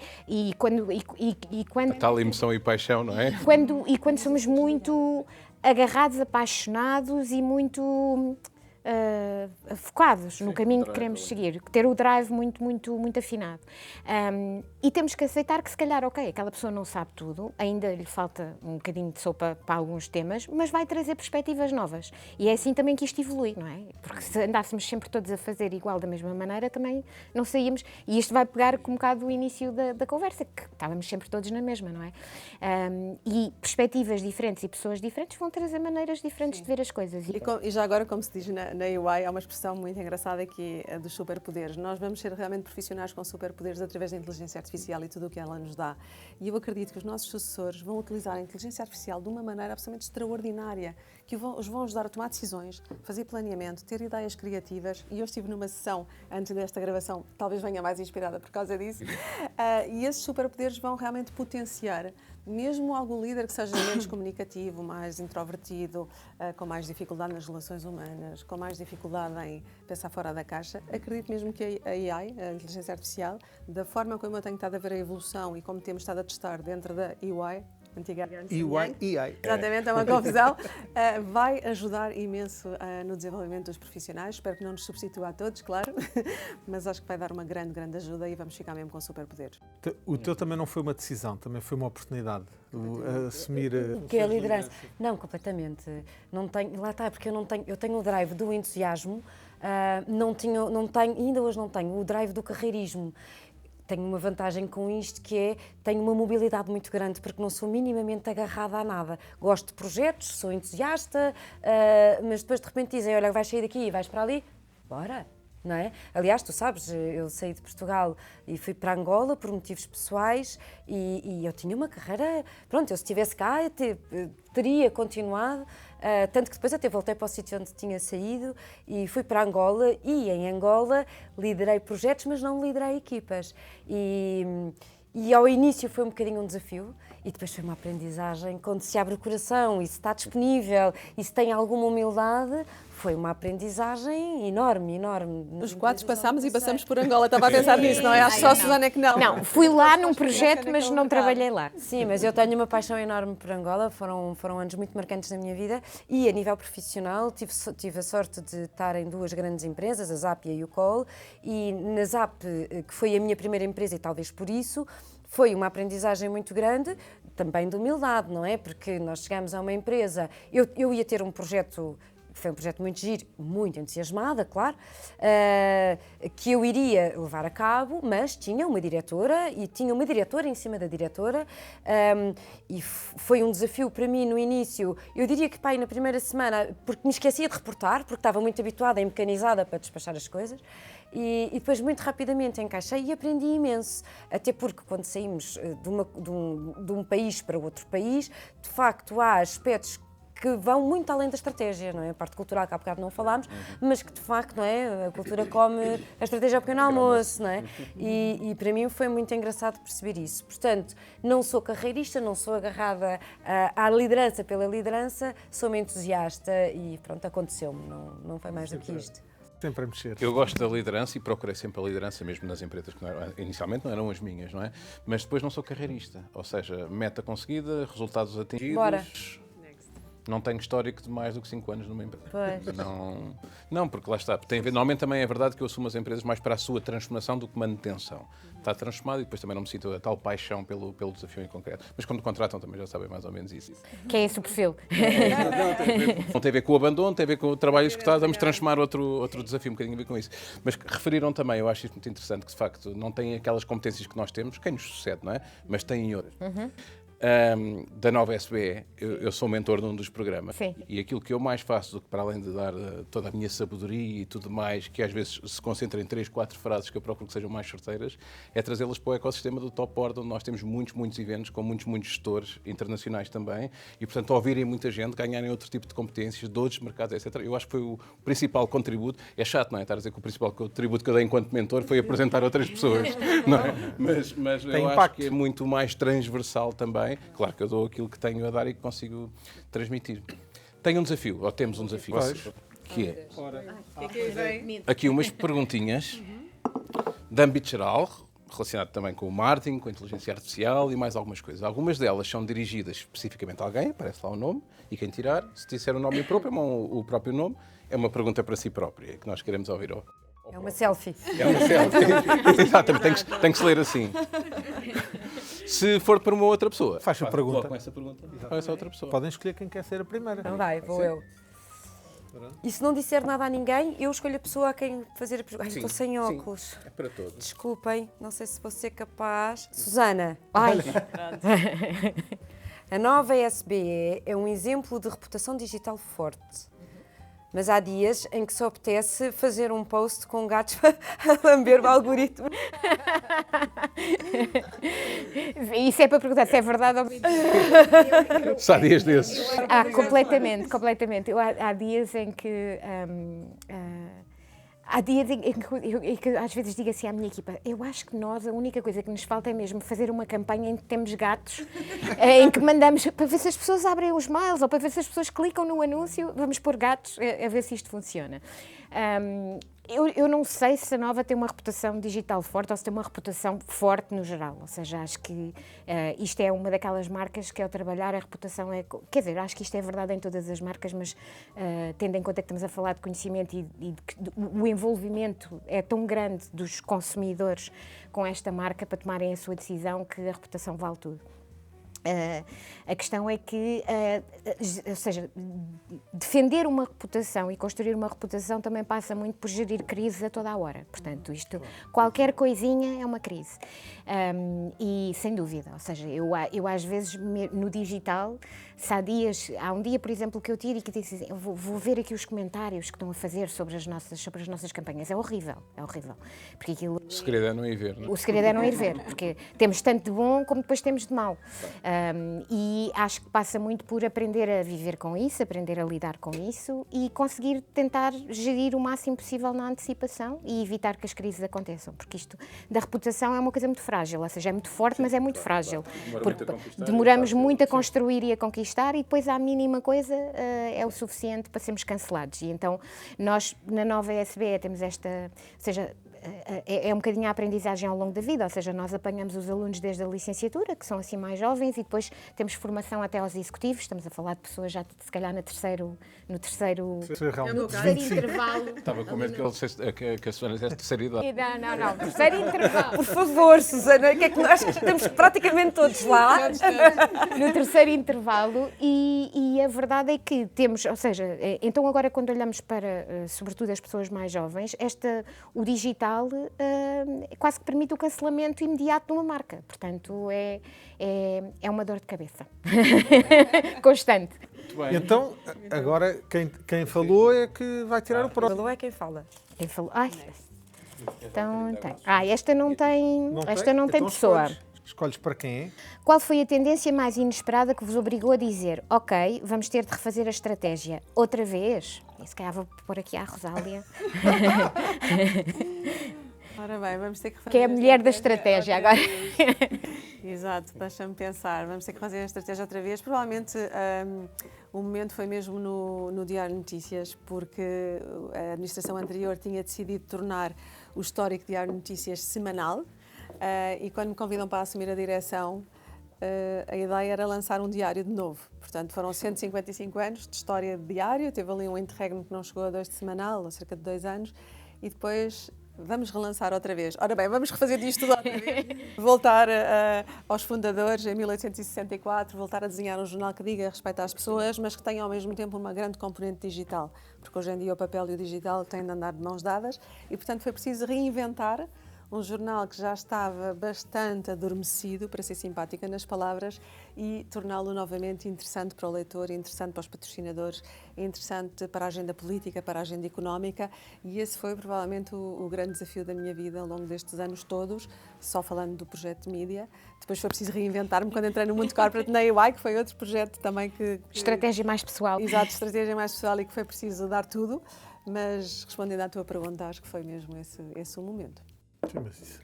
quando... A tal emoção e paixão, não é? Quando somos muito agarrados, apaixonados e muito... focados no caminho que queremos seguir, ter o drive muito afinado. E temos que aceitar que, se calhar, aquela pessoa não sabe tudo, ainda lhe falta um bocadinho de sopa para alguns temas, mas vai trazer perspectivas novas. E é assim também que isto evolui, não é? Porque se andássemos sempre todos a fazer igual da mesma maneira, também não saíamos. E isto vai pegar com um bocado o início da conversa, que estávamos sempre todos na mesma, não é? E perspectivas diferentes e pessoas diferentes vão trazer maneiras diferentes de ver as coisas. E já agora, como se diz na EY, há uma expressão muito engraçada que é a dos superpoderes. Nós vamos ser realmente profissionais com superpoderes através da inteligência artificial e tudo o que ela nos dá. E eu acredito que os nossos sucessores vão utilizar a inteligência artificial de uma maneira absolutamente extraordinária, que os vão ajudar a tomar decisões, fazer planeamento, ter ideias criativas. E eu estive numa sessão antes desta gravação, talvez venha mais inspirada por causa disso, e esses superpoderes vão realmente potenciar mesmo algum líder que seja menos comunicativo, mais introvertido, com mais dificuldade nas relações humanas, com mais dificuldade em pensar fora da caixa, acredito mesmo que a AI, a inteligência artificial, da forma como eu tenho estado a ver a evolução e como temos estado a testar dentro da EY, antiga EY. Exatamente, é uma confusão, vai ajudar imenso no desenvolvimento dos profissionais. Espero que não nos substitua a todos, claro, mas acho que vai dar uma grande ajuda e vamos ficar mesmo com superpoderes. O teu também não foi uma decisão, também foi uma oportunidade. Assumir que é a liderança. Não, completamente. Não tenho, lá está, porque eu tenho o drive do entusiasmo, não tenho, ainda hoje não tenho o drive do carreirismo. Tenho uma vantagem com isto, que é, tenho uma mobilidade muito grande, porque não sou minimamente agarrada a nada. Gosto de projetos, sou entusiasta, mas depois de repente dizem, olha, vais sair daqui e vais para ali, bora. não é? Aliás, tu sabes, eu saí de Portugal e fui para Angola por motivos pessoais e eu tinha uma carreira, pronto, eu se estivesse cá eu teria continuado, tanto que depois até voltei para o sítio onde tinha saído e fui para Angola e em Angola liderei projetos, mas não liderei equipas. E ao início foi um bocadinho um desafio e depois foi uma aprendizagem. Quando se abre o coração e se está disponível e se tem alguma humildade, foi uma aprendizagem enorme, enorme. Os quatro passámos e passamos por Angola. Estava a pensar nisso, não é? Acho que só a Susana é que não. Não, fui lá num projeto, mas não trabalhei lá. Sim, mas eu tenho uma paixão enorme por Angola, foram anos muito marcantes na minha vida e a nível profissional tive a sorte de estar em duas grandes empresas, a ZAP e a UCOL, e na ZAP, que foi a minha primeira empresa e talvez por isso, foi uma aprendizagem muito grande, também de humildade, não é? Porque nós chegamos a uma empresa, eu ia ter um projeto, foi um projeto muito giro, muito entusiasmada, claro, que eu iria levar a cabo, mas tinha uma diretora e tinha uma diretora em cima da diretora e foi um desafio para mim no início. Eu diria que na primeira semana, porque me esquecia de reportar, porque estava muito habituada e mecanizada para despachar as coisas, e depois muito rapidamente encaixei e aprendi imenso, até porque quando saímos de um país para outro país, de facto há aspectos que vão muito além da estratégia, não é? A parte cultural que há bocado não falámos, mas que de facto, não é? A cultura come a estratégia ao pequeno almoço, não é? E para mim foi muito engraçado perceber isso. Portanto, não sou carreirista, não sou agarrada à liderança pela liderança, sou uma entusiasta e pronto, aconteceu-me, não foi mais do que isto. Sempre a mexer. Eu gosto da liderança e procurei sempre a liderança, mesmo nas empresas que inicialmente não eram as minhas, não é? Mas depois não sou carreirista, ou seja, meta conseguida, resultados atingidos. Bora. Não tenho histórico de mais do que 5 anos numa empresa. Pois. Não, porque lá está. Tem a ver, normalmente também é verdade que eu assumo as empresas mais para a sua transformação do que manutenção. Está transformado e depois também não me sinto a tal paixão pelo desafio em concreto. Mas quando contratam também já sabem mais ou menos isso. Que é esse o perfil. Não tem a ver com o abandono, tem a ver com o trabalho executado, vamos transformar outro desafio um bocadinho a ver com isso. Mas referiram também, eu acho isso muito interessante, que de facto não têm aquelas competências que nós temos, quem nos sucede, não é? Mas têm outras. Da nova SBE, eu sou mentor de um dos programas. Sim. E aquilo que eu mais faço, do que para além de dar toda a minha sabedoria e tudo mais, que às vezes se concentra em 3, 4 frases que eu procuro que sejam mais certeiras, é trazê-las para o ecossistema do Top Board, onde nós temos muitos eventos com muitos gestores internacionais também e, portanto, ouvirem muita gente, ganharem outro tipo de competências de outros mercados, etc. Eu acho que foi o principal contributo. É chato, não é? Estar a dizer que o principal contributo que eu dei enquanto mentor foi apresentar outras pessoas, não é? Mas eu acho que é muito mais transversal também. Claro que eu dou aquilo que tenho a dar e que consigo transmitir. Tenho um desafio, ou temos um desafio, que é aqui umas perguntinhas de âmbito geral, relacionado também com o marketing, com a inteligência artificial e mais algumas coisas. Algumas delas são dirigidas especificamente a alguém, aparece lá o nome, e quem tirar, se disser o nome próprio, o próprio nome, é uma pergunta para si própria, que nós queremos ouvir. É uma selfie. É uma selfie. Exatamente, tem que se ler assim. Se for para uma outra pessoa, Faz a pergunta. Com essa pergunta a essa outra pessoa. Podem escolher quem quer ser a primeira. Então vai, vou eu. E se não disser nada a ninguém, eu escolho a pessoa a quem fazer a pergunta. Ai, estou sem óculos. É para todos. Desculpem, não sei se vou ser capaz. Susana, Ai, a nova SBE é um exemplo de reputação digital forte. Mas há dias em que só apetece fazer um post com gatos a lamber o algoritmo. isso é para perguntar se é verdade ou mentira. Só há dias desses. Completamente. Há dias em que... há dias em que às vezes digo assim à minha equipa, eu acho que nós, a única coisa que nos falta é mesmo fazer uma campanha em que temos gatos, em que mandamos, para ver se as pessoas abrem os mails, ou para ver se as pessoas clicam no anúncio, vamos pôr gatos, a ver se isto funciona. Eu não sei se a Nova tem uma reputação digital forte ou se tem uma reputação forte no geral, ou seja, acho que isto é uma daquelas marcas que ao trabalhar a reputação é... Quer dizer, acho que isto é verdade em todas as marcas, mas tendo em conta que estamos a falar de conhecimento e que o envolvimento é tão grande dos consumidores com esta marca para tomarem a sua decisão que a reputação vale tudo. A questão é que, ou seja, defender uma reputação e construir uma reputação também passa muito por gerir crises a toda a hora. Portanto, qualquer coisinha é uma crise. E sem dúvida, ou seja, eu às vezes no digital, se há um dia, por exemplo, que eu tiro e que disse assim, vou ver aqui os comentários que estão a fazer sobre as nossas campanhas. É horrível. Porque aquilo... O segredo é não ir ver, não é? O segredo é não ir ver, porque temos tanto de bom como depois temos de mau. E acho que passa muito por aprender a viver com isso, aprender a lidar com isso e conseguir tentar gerir o máximo possível na antecipação e evitar que as crises aconteçam, porque isto da reputação é uma coisa muito frágil, ou seja, é muito forte, mas é muito frágil. Porque demoramos muito a construir e a conquistar e depois à mínima coisa é o suficiente para sermos cancelados. E então nós na Nova SBE temos esta, ou seja, é um bocadinho a aprendizagem ao longo da vida, ou seja, nós apanhamos os alunos desde a licenciatura, que são assim mais jovens, e depois temos formação até aos executivos, estamos a falar de pessoas já se calhar no terceiro intervalo. Estava com medo que a Susana dissesse terceira idade. Não, terceiro intervalo. Por favor, Susana, que é que nós estamos praticamente todos lá. No terceiro intervalo, e a verdade é que temos, ou seja, então agora quando olhamos para, sobretudo as pessoas mais jovens, o digital quase que permite o cancelamento imediato de uma marca. Portanto, é uma dor de cabeça constante. Então, agora quem falou é que vai tirar o próximo. Falou é quem fala. Quem falou? Então tem. Esta não tem Então pessoa. Escolhes para quem é? Qual foi a tendência mais inesperada que vos obrigou a dizer, ok, vamos ter de refazer a estratégia outra vez? E se calhar vou pôr aqui à Rosália. Ora bem, vamos ter que fazer Que é a mulher da estratégia agora. Exato, deixa-me pensar. Vamos ter que fazer a estratégia outra vez. Provavelmente o momento foi mesmo no Diário de Notícias, porque a administração anterior tinha decidido tornar o histórico Diário de Notícias semanal. E quando me convidam para assumir a direção, a ideia era lançar um diário de novo. Portanto, foram 155 anos de história de diário, teve ali um interregno que não chegou a 2 de semanal, ou cerca de 2 anos, e depois vamos relançar outra vez. Ora bem, vamos refazer disto tudo outra vez. Voltar aos fundadores em 1864, voltar a desenhar um jornal que diga respeito às pessoas, mas que tenha ao mesmo tempo uma grande componente digital, porque hoje em dia o papel e o digital têm de andar de mãos dadas, e portanto foi preciso reinventar um jornal que já estava bastante adormecido, para ser simpática nas palavras, e torná-lo novamente interessante para o leitor, interessante para os patrocinadores, interessante para a agenda política, para a agenda económica, e esse foi provavelmente o grande desafio da minha vida ao longo destes anos todos, só falando do projeto de mídia. Depois foi preciso reinventar-me quando entrei no mundo corporate na EY, que foi outro projeto também que... Estratégia mais pessoal. Exato, estratégia mais pessoal, e que foi preciso dar tudo, mas respondendo à tua pergunta, acho que foi mesmo esse o momento. Sim, mas isso.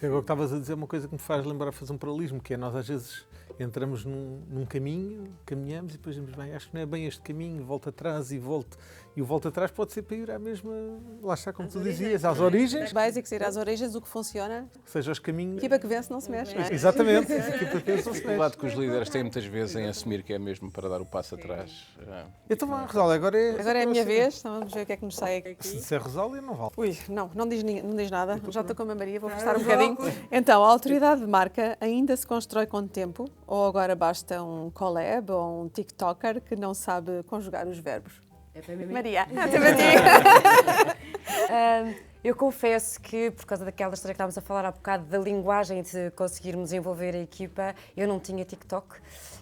Agora que estavas a dizer uma coisa que me faz lembrar fazer um paralelismo, que é nós às vezes entramos num caminho, caminhamos e depois dizemos, bem, acho que não é bem este caminho, volta atrás e volta. E o volta atrás pode ser para ir à mesma, lá está, como tu dizias, às origens. Basics, ir às origens, o que funciona. Ou seja, os caminhos... Equipa que vence não se mexe, não é? Exatamente. Equipa que vence não se O mexe. lado que os líderes têm muitas vezes em assumir que é mesmo para dar o passo atrás. Então vá, Rosália, agora é a minha vez, então vamos ver o que é que nos sai aqui. Se disser Rosália, não vale. Ui, não diz nada, já estou com a Maria, vou forçar um bocadinho. Então, a autoridade de marca ainda se constrói com o tempo, ou agora basta um collab ou um TikToker que não sabe conjugar os verbos? Maria, até para ti. Eu confesso que, por causa daquela história que estávamos a falar há bocado, da linguagem de conseguirmos envolver a equipa, eu não tinha TikTok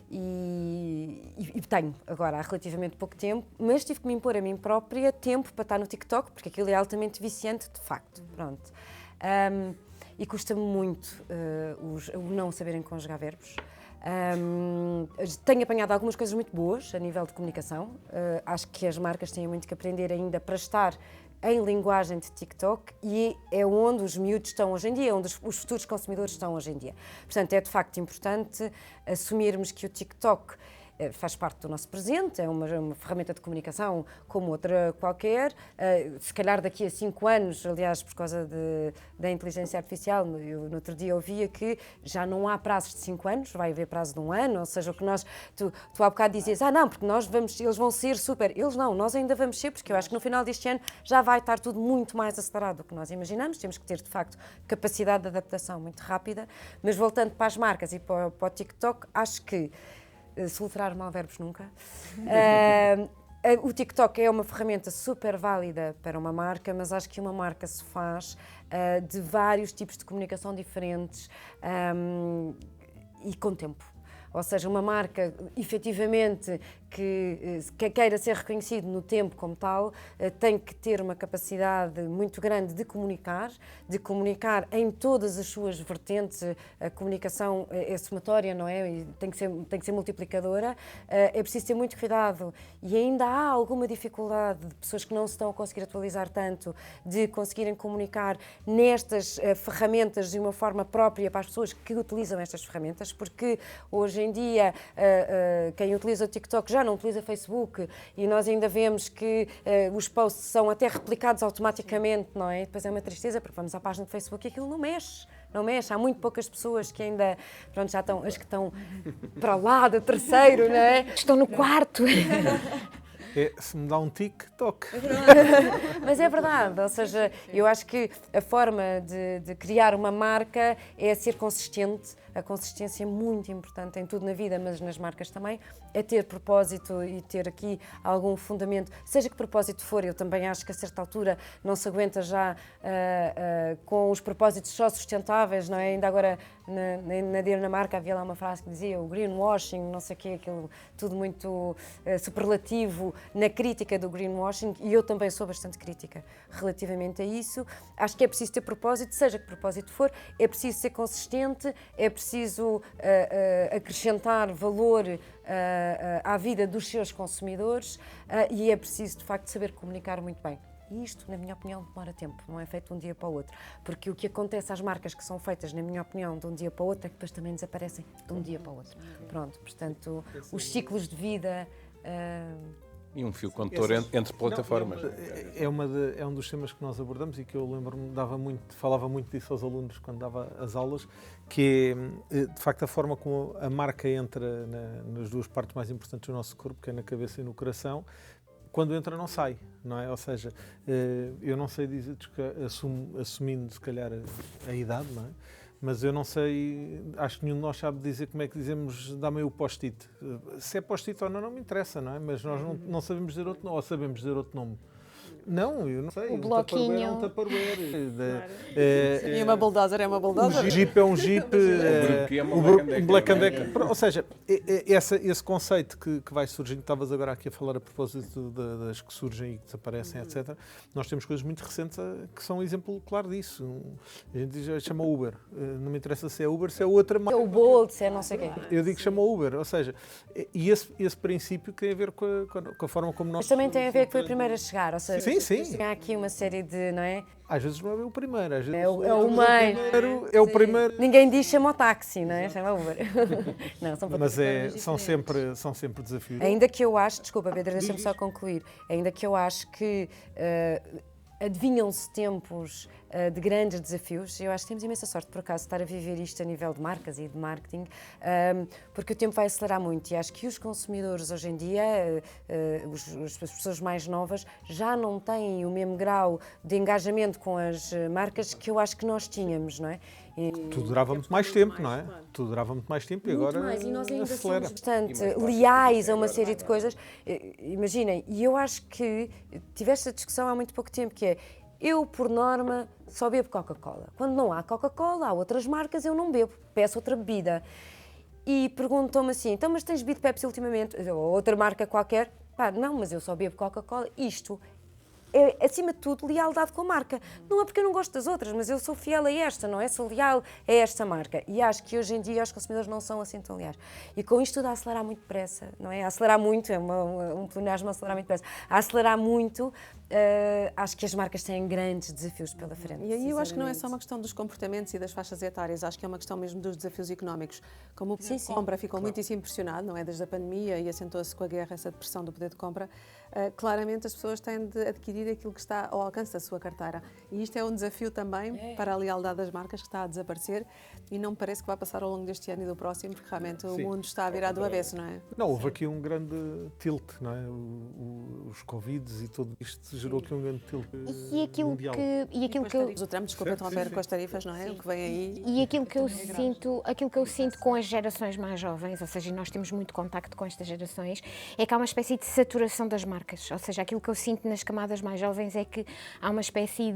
e tenho agora há relativamente pouco tempo, mas tive que me impor a mim própria tempo para estar no TikTok, porque aquilo é altamente viciante, de facto. Pronto. E custa-me muito o não saberem conjugar verbos. Tenho apanhado algumas coisas muito boas a nível de comunicação. Acho que as marcas têm muito que aprender ainda para estar em linguagem de TikTok, e é onde os miúdos estão hoje em dia, onde os futuros consumidores estão hoje em dia. Portanto, é de facto importante assumirmos que o TikTok faz parte do nosso presente, é uma ferramenta de comunicação como outra qualquer. Se calhar daqui a 5 anos, aliás, por causa da inteligência artificial, eu no outro dia ouvia que já não há prazos de 5 anos, vai haver prazo de 1 ano, ou seja, o que tu há bocado dizias, não, porque eles vão ser super, eles não, nós ainda vamos ser, porque eu acho que no final deste ano já vai estar tudo muito mais acelerado do que nós imaginamos, temos que ter, de facto, capacidade de adaptação muito rápida, mas voltando para as marcas e para o TikTok, acho que, soltar malverbos nunca, o TikTok é uma ferramenta super válida para uma marca, mas acho que uma marca se faz de vários tipos de comunicação diferentes e com tempo. Ou seja, uma marca, efetivamente, que queira ser reconhecido no tempo como tal, tem que ter uma capacidade muito grande de comunicar em todas as suas vertentes. A comunicação é somatória, não é? E tem que ser multiplicadora. É preciso ter muito cuidado e ainda há alguma dificuldade de pessoas que não se estão a conseguir atualizar tanto, de conseguirem comunicar nestas ferramentas de uma forma própria para as pessoas que utilizam estas ferramentas, porque hoje em dia quem utiliza o TikTok já não utiliza Facebook e nós ainda vemos que os posts são até replicados automaticamente, não é? Depois é uma tristeza porque vamos à página do Facebook e aquilo não mexe. Há muito poucas pessoas que ainda, já estão, as que estão para lá do terceiro, não é? Estão no quarto. Se me dá um tic-toc. Mas é verdade, ou seja, eu acho que a forma de criar uma marca é ser consistente. A consistência é muito importante em tudo na vida, mas nas marcas também, é ter propósito e ter aqui algum fundamento, seja que propósito for. Eu também acho que a certa altura não se aguenta já com os propósitos só sustentáveis, não é? Ainda agora na Dinamarca havia lá uma frase que dizia o greenwashing, não sei o quê, aquilo tudo muito superlativo na crítica do greenwashing, e eu também sou bastante crítica relativamente a isso. Acho que é preciso ter propósito, seja que propósito for, é preciso ser consistente, é preciso acrescentar valor à vida dos seus consumidores e é preciso, de facto, saber comunicar muito bem. E isto, na minha opinião, demora tempo, não é feito de um dia para o outro. Porque o que acontece às marcas que são feitas, na minha opinião, de um dia para o outro, é que depois também desaparecem de um dia para o outro. Pronto, portanto, os ciclos de vida... E um fio condutor entre plataformas. É um dos temas que nós abordamos e que eu lembro-me, falava muito disso aos alunos quando dava as aulas, que é, de facto, a forma como a marca entra nas duas partes mais importantes do nosso corpo, que é na cabeça e no coração. Quando entra não sai, não é? Ou seja, eu não sei dizer, assumindo se calhar a idade, não é? Mas eu não sei, acho que nenhum de nós sabe dizer como é que dizemos, dá-me o post-it. Se é post-it ou não me interessa, não é? Mas nós não sabemos dizer outro nome, ou sabemos dizer outro nome. Não, eu não sei. O bloquinho. É um tupperware. E uma bulldozer é uma bulldozer. O Jeep é um Jeep. Um Black and Decker. Ou seja, esse conceito que vai surgindo, estavas agora aqui a falar a propósito das que surgem e que desaparecem, etc. Nós temos coisas muito recentes que são um exemplo claro disso. A gente chama Uber. Não me interessa se é Uber, se é outra marca. É o Bolt, se é não sei quem. Eu digo que chama Uber. Ou seja, e esse princípio tem a ver com a forma como nós... Mas também tem a ver que foi a primeira a chegar, ou seja... Sim. Há aqui uma série de, não é? Às vezes não é o primeiro, às vezes É o meio. É o primeiro. Ninguém diz chama o táxi, não é? Chama Uber. Não, são Mas são sempre desafios. Ainda que eu acho, desculpa Pedro, deixa-me só concluir, ainda que eu acho que adivinham-se tempos de grandes desafios. Eu acho que temos imensa sorte, por acaso, de estar a viver isto a nível de marcas e de marketing, porque o tempo vai acelerar muito e acho que os consumidores hoje em dia, as pessoas mais novas, já não têm o mesmo grau de engajamento com as marcas que eu acho que nós tínhamos, não é? Tudo durava muito mais tempo, não é? Tudo durava muito mais tempo e agora mais, e nós ainda acelera. somos bastante leais a uma série de coisas. Imaginem, e eu acho que tive esta discussão há muito pouco tempo, que é, eu, por norma, só bebo Coca-Cola. Quando não há Coca-Cola, há outras marcas, eu não bebo, peço outra bebida. E perguntam-me assim, então, mas tens bebido Pepsi ultimamente? Ou outra marca qualquer? Pá, não, mas eu só bebo Coca-Cola. Isto é, acima de tudo, lealdade com a marca. Não é porque eu não gosto das outras, mas eu sou fiel a esta, não é? Sou leal a esta marca. E acho que hoje em dia os consumidores não são assim tão leais. E com isto tudo a acelerar muito depressa, não é? A acelerar muito, é um pleonasmo a acelerar muito depressa. A acelerar muito, acho que as marcas têm grandes desafios pela frente. E aí eu acho que não é só uma questão dos comportamentos e das faixas etárias, acho que é uma questão mesmo dos desafios económicos. Como o poder de compra ficou muitíssimo pressionado, não é? Desde a pandemia e acentuou-se com a guerra essa depressão do poder de compra, claramente as pessoas têm de adquirir aquilo que está ao alcance da sua carteira. E isto é um desafio também para a lealdade das marcas que está a desaparecer e não me parece que vai passar ao longo deste ano e do próximo, porque realmente o mundo está a virar do avesso, não é? Não, houve aqui um grande tilt, não é? Os Covids e tudo isto gerou aqui um grande tilt mundial. O Trump, desculpa interromper, com as tarifas, não é? O que vem aí. E aquilo que eu sinto com as gerações mais jovens, ou seja, nós temos muito contacto com estas gerações, é que há uma espécie de saturação das marcas. Ou seja, aquilo que eu sinto nas camadas mais jovens é que há uma espécie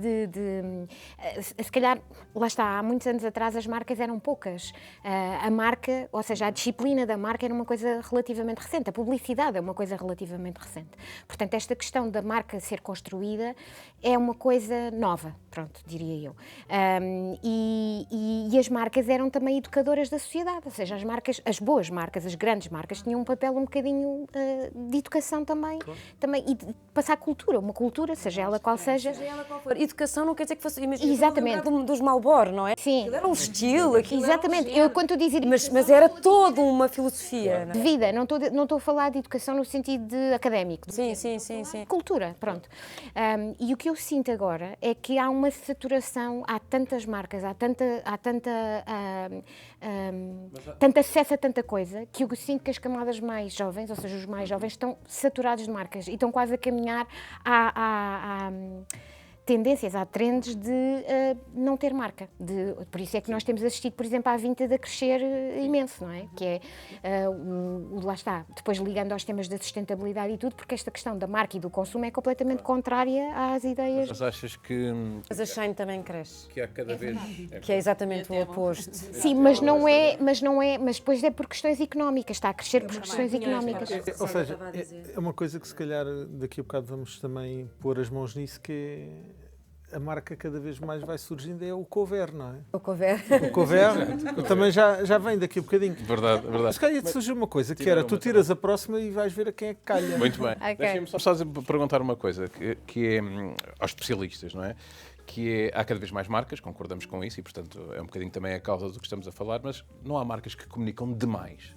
se calhar, lá está, há muitos anos atrás as marcas eram poucas. A marca, ou seja, a disciplina da marca era uma coisa relativamente recente, a publicidade é uma coisa relativamente recente. Portanto, esta questão da marca ser construída é uma coisa nova, pronto, diria eu. E as marcas eram também educadoras da sociedade, ou seja, as boas marcas, as grandes marcas, tinham um papel um bocadinho de educação também, e de passar cultura, uma cultura, seja ela qual seja. Seja ela qual for. Educação não quer dizer que fosse... Imagina, exatamente. Dos Marlboro, não é? Sim. Aquilo era um estilo. Exatamente. Eu, quando tu dizes... Mas era toda uma filosofia. De vida, não estou a falar de educação no sentido de académico. Sim. Cultura, pronto. E o que eu sinto agora é que há uma saturação, há tantas marcas, há tanto acesso a tanta coisa, que eu sinto que as camadas mais jovens, ou seja, os mais jovens, estão saturados de marcas e estão quase a caminhar a tendências, há trends de não ter marca. Por isso é que nós temos assistido, por exemplo, à Vinted a crescer imenso, não é? Que é, lá está, depois ligando aos temas da sustentabilidade e tudo, porque esta questão da marca e do consumo é completamente contrária às ideias. Mas achas que... Mas a Shine também cresce. Que há cada vez... Que é exatamente o oposto. Sim, mas depois é por questões económicas, está a crescer por questões económicas. Ou seja, é uma coisa que se calhar daqui a bocado vamos também pôr as mãos nisso, que é a marca cada vez mais vai surgindo, é o cover, não é? O cover. O cover também já vem daqui a bocadinho. Verdade. Mas calhar te surgiu uma coisa, que era, tu tiras a próxima e vais ver a quem é que calha. Muito bem. Okay. Deixem-me só perguntar uma coisa, que é aos especialistas, não é? Que é, há cada vez mais marcas, concordamos com isso, e portanto é um bocadinho também a causa do que estamos a falar, mas não há marcas que comunicam demais.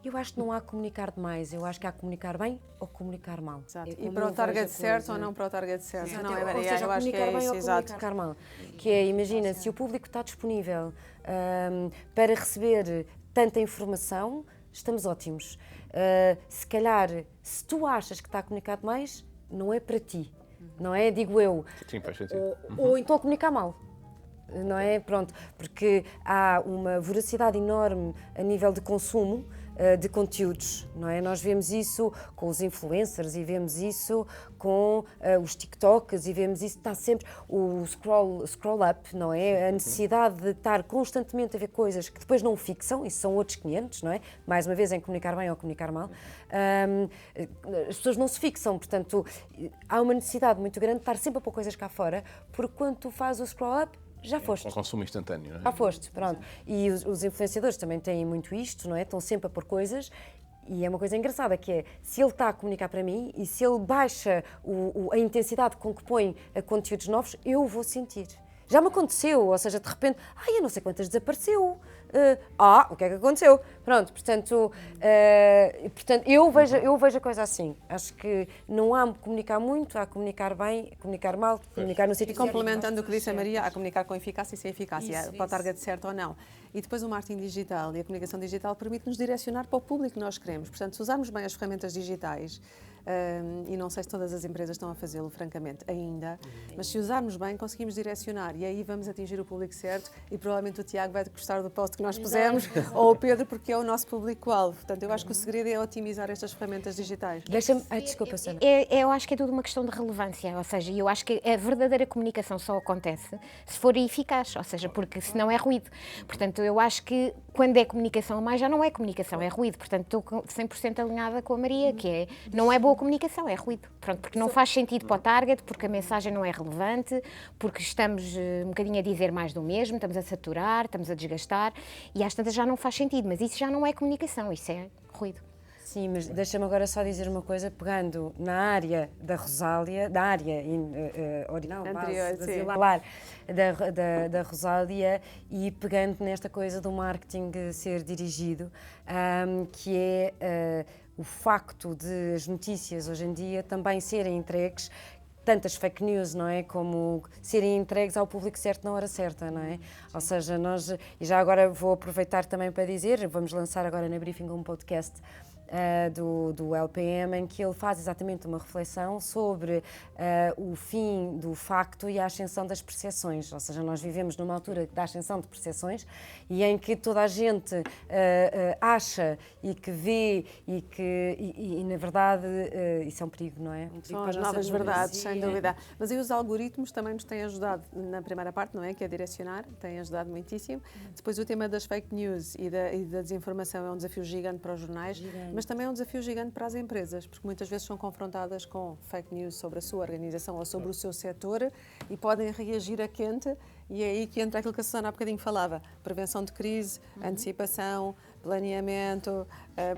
Eu acho que não há comunicar demais, eu acho que há comunicar bem ou comunicar mal. Exato. E para o target certo ou não para o target certo. Não é, Maria? Eu acho que é isso, exato. Comunicar mal. Que é, imagina, se o público está disponível para receber tanta informação, estamos ótimos. Se calhar, se tu achas que está a comunicar demais, não é para ti, não é? Digo eu. Sim, faz sentido. Ou então a comunicar mal. Não é? Pronto, porque há uma voracidade enorme a nível de consumo de conteúdos, não é? Nós vemos isso com os influencers e vemos isso com os TikToks e vemos isso, está sempre o scroll up, não é? A necessidade de estar constantemente a ver coisas que depois não fixam, isso são outros 500, não é? Mais uma vez, em comunicar bem ou comunicar mal. As pessoas não se fixam, portanto, há uma necessidade muito grande de estar sempre a pôr coisas cá fora, porque quando tu fazes o scroll up, já foste. Um consumo instantâneo, não é? Já foste, pronto. E os influenciadores também têm muito isto, não é? Estão sempre a pôr coisas e é uma coisa engraçada que é, se ele está a comunicar para mim e se ele baixa a intensidade com que põe conteúdos novos, eu vou sentir. Já me aconteceu, ou seja, de repente, eu não sei quantas desapareceu. O que é que aconteceu? Pronto, portanto, eu vejo a coisa assim. Acho que não há comunicar muito, há comunicar bem, comunicar mal, comunicar no sítio. E complementando o que disse a Maria, há comunicar com eficácia e sem eficácia, para o target certo ou não. E depois o marketing digital e a comunicação digital permite-nos direcionar para o público que nós queremos. Portanto, se usarmos bem as ferramentas digitais, e não sei se todas as empresas estão a fazê-lo, francamente, ainda, mas se usarmos bem, conseguimos direcionar e aí vamos atingir o público certo e provavelmente o Tiago vai gostar do post que nós pusemos, ou o Pedro, porque é o nosso público-alvo. Portanto, eu acho que o segredo é otimizar estas ferramentas digitais. Deixa-me... desculpa, Sana. Eu acho que é tudo uma questão de relevância, ou seja, eu acho que a verdadeira comunicação só acontece se for eficaz, ou seja, porque senão é ruído. Portanto, eu acho que quando é comunicação a mais, já não é comunicação, é ruído. Portanto, estou 100% alinhada com a Maria, que é, não é boa comunicação, é ruído. Pronto, porque não faz sentido para o target, porque a mensagem não é relevante, porque estamos um bocadinho a dizer mais do mesmo, estamos a saturar, estamos a desgastar, e às tantas já não faz sentido, mas isso já não é comunicação, isso é ruído. Sim, mas deixa-me agora só dizer uma coisa, pegando na área da Rosália, da área original, Anterior, basilar da Rosália, e pegando nesta coisa do marketing ser dirigido, que é o facto de as notícias hoje em dia também serem entregues, tantas fake news, não é? Como serem entregues ao público certo na hora certa, não é? Ou seja, nós, e já agora vou aproveitar também para dizer, vamos lançar agora na Briefing um podcast do LPM, em que ele faz exatamente uma reflexão sobre o fim do facto e a ascensão das percepções. Ou seja, nós vivemos numa altura da ascensão de percepções e em que toda a gente acha e que vê e na verdade, isso é um perigo, não é? Um perigo São para as a nossa novas verdades, democracia. sem dúvida. Mas aí os algoritmos também nos têm ajudado na primeira parte, não é? Que é direcionar, têm ajudado muitíssimo. Depois o tema das fake news e da desinformação é um desafio gigante para os jornais, mas também é um desafio gigante para as empresas, porque muitas vezes são confrontadas com fake news sobre a sua organização ou sobre o seu setor e podem reagir a quente, e é aí que entra aquilo que a Susana há bocadinho falava: prevenção de crise, antecipação, planeamento,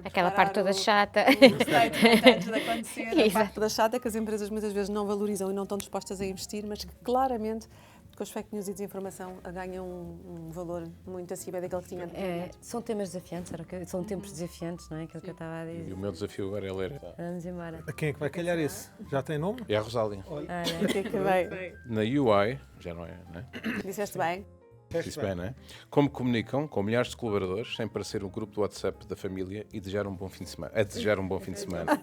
Aquela parte toda chata. antes de acontecer, a Exato. parte toda chata que as empresas muitas vezes não valorizam e não estão dispostas a investir, mas que claramente com as fake news e desinformação ganham um valor muito acima daquele que tinha anteriormente. São temas desafiantes, são tempos desafiantes, não é? Aquilo que eu estava a E dizer. o meu desafio agora é ler. Vamos embora. A quem é que vai calhar esse? Já tem nome? É a Rosália. O que é que veio? Na UI, já não é, né? Disseste bem? Disse bem, não é? Como comunicam com milhares de colaboradores sem parecer um grupo do WhatsApp da família e desejar um bom fim de semana. A desejar um bom fim de semana.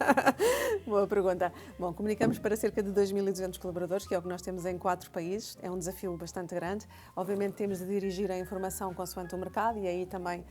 Boa pergunta. Bom, comunicamos para cerca de 2.200 colaboradores, que é o que nós temos em 4 países. É um desafio bastante grande. Obviamente temos de dirigir a informação consoante o mercado e aí também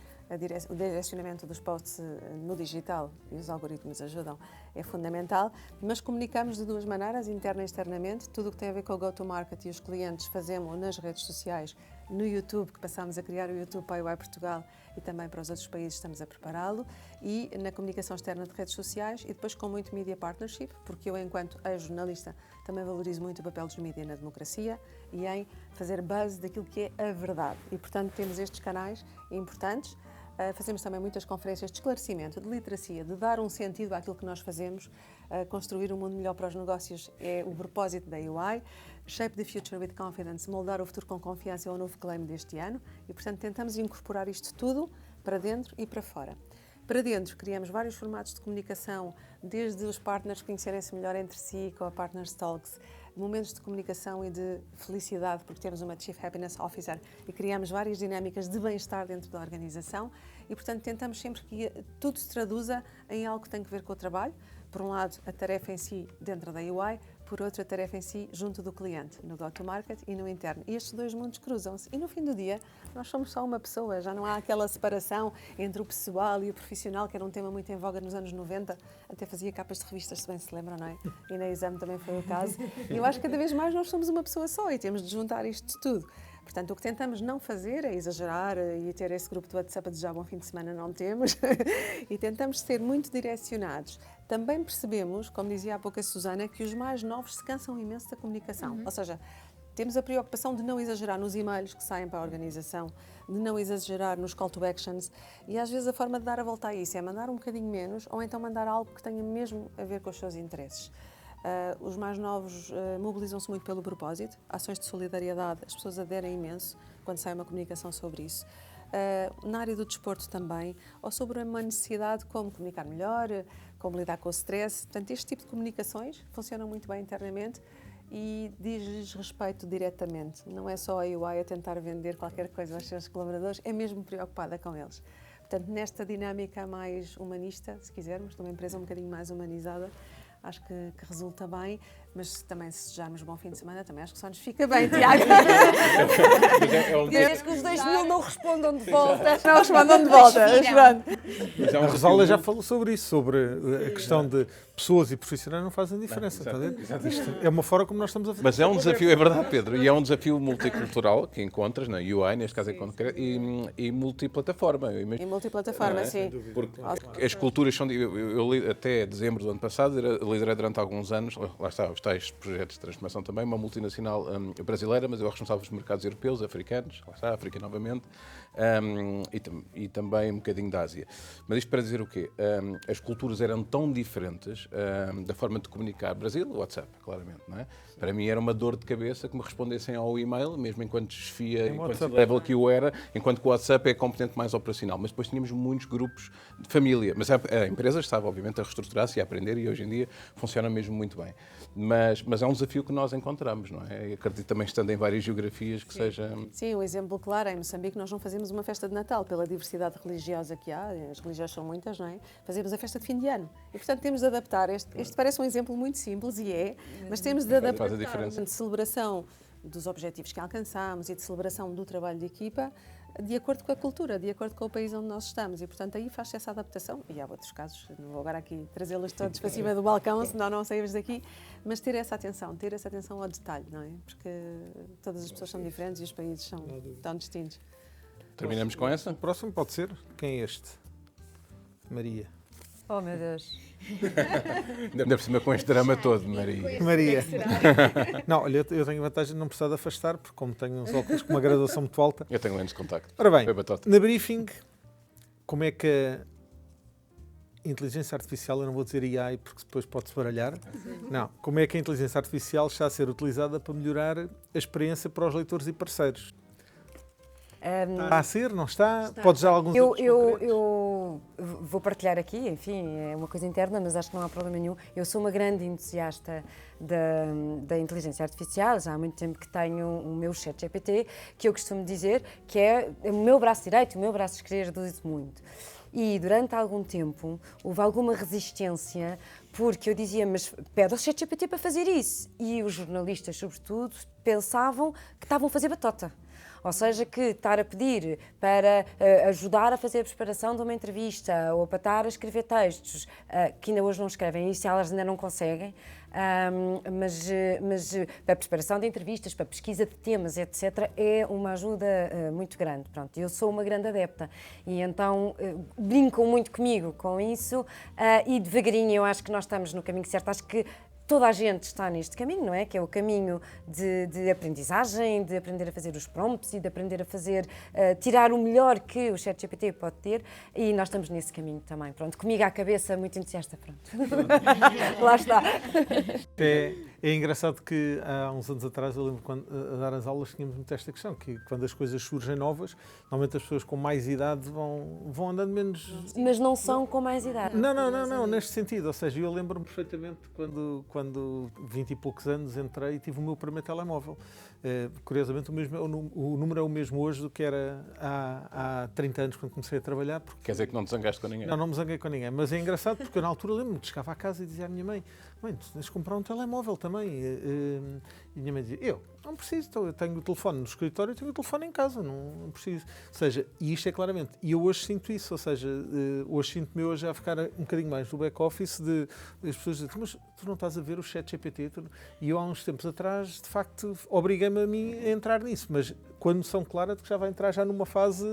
o direcionamento dos posts no digital, e os algoritmos ajudam, é fundamental. Mas comunicamos de duas maneiras, interna e externamente. Tudo o que tem a ver com o go-to-market e os clientes fazemos nas redes sociais, no YouTube, que passámos a criar o YouTube para a UI Portugal e também para os outros países estamos a prepará-lo, e na comunicação externa de redes sociais, e depois com muito media partnership, porque eu, enquanto jornalista, também valorizo muito o papel dos mídias na democracia e em fazer buzz daquilo que é a verdade. E, portanto, temos estes canais importantes. Fazemos também muitas conferências de esclarecimento, de literacia, de dar um sentido àquilo que nós fazemos. Construir um mundo melhor para os negócios é o propósito da UI. Shape the Future with Confidence, moldar o futuro com confiança, é o novo claim deste ano. E, portanto, tentamos incorporar isto tudo para dentro e para fora. Para dentro, criamos vários formatos de comunicação, desde os partners conhecerem-se melhor entre si, com a Partners Talks, momentos de comunicação e de felicidade, porque temos uma Chief Happiness Officer e criamos várias dinâmicas de bem-estar dentro da organização e, portanto, tentamos sempre que tudo se traduza em algo que tem que ver com o trabalho. Por um lado, a tarefa em si dentro da UI, por outro, a tarefa em si junto do cliente, no go-to-market e no interno. E estes dois mundos cruzam-se e, no fim do dia, nós somos só uma pessoa, já não há aquela separação entre o pessoal e o profissional, que era um tema muito em voga nos anos 90, até fazia capas de revistas, se bem se lembram, não é? E na Exame também foi o caso. E eu acho que cada vez mais nós somos uma pessoa só e temos de juntar isto tudo. Portanto, o que tentamos não fazer é exagerar e ter esse grupo de WhatsApp a desejar bom fim de semana, não temos. E tentamos ser muito direcionados. Também percebemos, como dizia há pouco a Susana, que os mais novos se cansam imenso da comunicação. Ou seja, temos a preocupação de não exagerar nos e-mails que saem para a organização, de não exagerar nos call to actions e às vezes a forma de dar a volta a isso é mandar um bocadinho menos ou então mandar algo que tenha mesmo a ver com os seus interesses. Os mais novos mobilizam-se muito pelo propósito, ações de solidariedade, as pessoas aderem imenso quando sai uma comunicação sobre isso. Na área do desporto também, ou sobre uma necessidade de como comunicar melhor, como lidar com o stress. Portanto, este tipo de comunicações funcionam muito bem internamente e diz-lhes respeito diretamente. Não é só a UI a tentar vender qualquer coisa aos seus colaboradores, é mesmo preocupada com eles. Portanto, nesta dinâmica mais humanista, se quisermos, de uma empresa um bocadinho mais humanizada, acho que resulta bem. Mas também, se desejarmos bom fim de semana, também acho que só nos fica bem, Tiago. Desde que os 2.000 não respondam de volta. Não respondam de volta. Mas pronto. A Rosália já falou sobre isso, sobre a questão de pessoas e profissionais não fazem diferença. Está a ver? Isto é uma forma como nós estamos a fazer. Mas é um desafio, é verdade, Pedro, e é um desafio multicultural que encontras na UI, neste caso é concreto, e multiplataforma. E multiplataforma, sim. Porque as culturas são. Eu até dezembro do ano passado liderei durante alguns anos, lá está, os tais projetos de transformação também, uma multinacional brasileira, mas eu responsável pelos mercados europeus, africanos, lá está, África novamente, e também um bocadinho da Ásia. Mas isto para dizer o quê? As culturas eram tão diferentes da forma de comunicar. Brasil, WhatsApp, claramente, não é? Para mim era uma dor de cabeça que me respondessem ao e-mail, mesmo enquanto chefia, enquanto level que eu era, enquanto que o WhatsApp é a componente mais operacional. Mas depois tínhamos muitos grupos de família. Mas a empresa estava, obviamente, a reestruturar-se e a aprender e hoje em dia funciona mesmo muito bem. Mas é um desafio que nós encontramos, não é? E acredito também, estando em várias geografias, que seja... Sim, um exemplo claro, em Moçambique nós não fazemos uma festa de Natal pela diversidade religiosa que há, as religiões são muitas, não é? Fazemos a festa de fim de ano. E, portanto, temos de adaptar. Este parece um exemplo muito simples, e é, mas temos de adaptar. Faz a diferença. De celebração dos objetivos que alcançamos e de celebração do trabalho de equipa, de acordo com a cultura, de acordo com o país onde nós estamos. E, portanto, aí faz-se essa adaptação. E há outros casos, não vou agora aqui trazê-los todos para cima do balcão, senão não saímos daqui. Mas ter essa atenção ao detalhe, não é? Porque todas as pessoas são diferentes e os países são tão distintos. Terminamos com essa? O próximo pode ser, quem é este? Maria. Oh, meu Deus. Ainda por cima com este drama todo, Maria. Maria. Não, olha, eu tenho a vantagem de não precisar de afastar, porque como tenho uns óculos com uma graduação muito alta. Eu tenho lentes de contacto. Ora bem, Foi batota. na briefing, como é que a inteligência artificial, eu não vou dizer AI porque depois pode-se baralhar, não, como é que a inteligência artificial está a ser utilizada para melhorar a experiência para os leitores e parceiros? Está a ser, não está? Podes dar alguns exemplos concretos? Eu vou partilhar aqui, enfim, é uma coisa interna, mas acho que não há problema nenhum. Eu sou uma grande entusiasta da inteligência artificial, já há muito tempo que tenho o meu ChatGPT, que eu costumo dizer que é o meu braço direito, o meu braço esquerdo, uso muito. E durante algum tempo houve alguma resistência, porque eu dizia, mas pede ao ChatGPT para fazer isso. E os jornalistas, sobretudo, pensavam que estavam a fazer batota. Ou seja, que estar a pedir para ajudar a fazer a preparação de uma entrevista ou para estar a escrever textos, que ainda hoje não escrevem isso, elas ainda não conseguem, mas para a preparação de entrevistas, para a pesquisa de temas, etc., é uma ajuda muito grande. Pronto, eu sou uma grande adepta e então brincam muito comigo com isso e devagarinho eu acho que nós estamos no caminho certo. Acho que toda a gente está neste caminho, não é? Que é o caminho de aprendizagem, de aprender a fazer os prompts e de aprender a fazer, tirar o melhor que o ChatGPT pode ter, e nós estamos nesse caminho também. Pronto, comigo à cabeça, muito entusiasta, pronto. Lá está. É engraçado que há uns anos atrás, eu lembro quando a dar as aulas tínhamos muito esta questão, que quando as coisas surgem novas, normalmente as pessoas com mais idade vão andando menos... Mas não são com mais idade. Não, neste sentido. Ou seja, eu lembro-me perfeitamente quando 20 e poucos anos entrei e tive o meu primeiro telemóvel. Curiosamente, o número é o mesmo hoje do que era há 30 anos quando comecei a trabalhar. Porque... Quer dizer que não te zangaste com ninguém? Não me zanguei com ninguém. Mas é engraçado porque eu na altura lembro-me que chegava à casa e dizia à minha mãe, tu tens de comprar um telemóvel também. E a minha mãe dizia, eu não preciso, eu tenho o telefone no escritório, eu tenho o telefone em casa, não preciso. Ou seja, e isto é claramente, e eu hoje sinto isso, ou seja, hoje sinto-me hoje a ficar um bocadinho mais do back-office de as pessoas dizem, mas tu não estás a ver o ChatGPT? E eu há uns tempos atrás, de facto, obriguei-me a mim a entrar nisso, mas com a noção clara de que já vai entrar já numa fase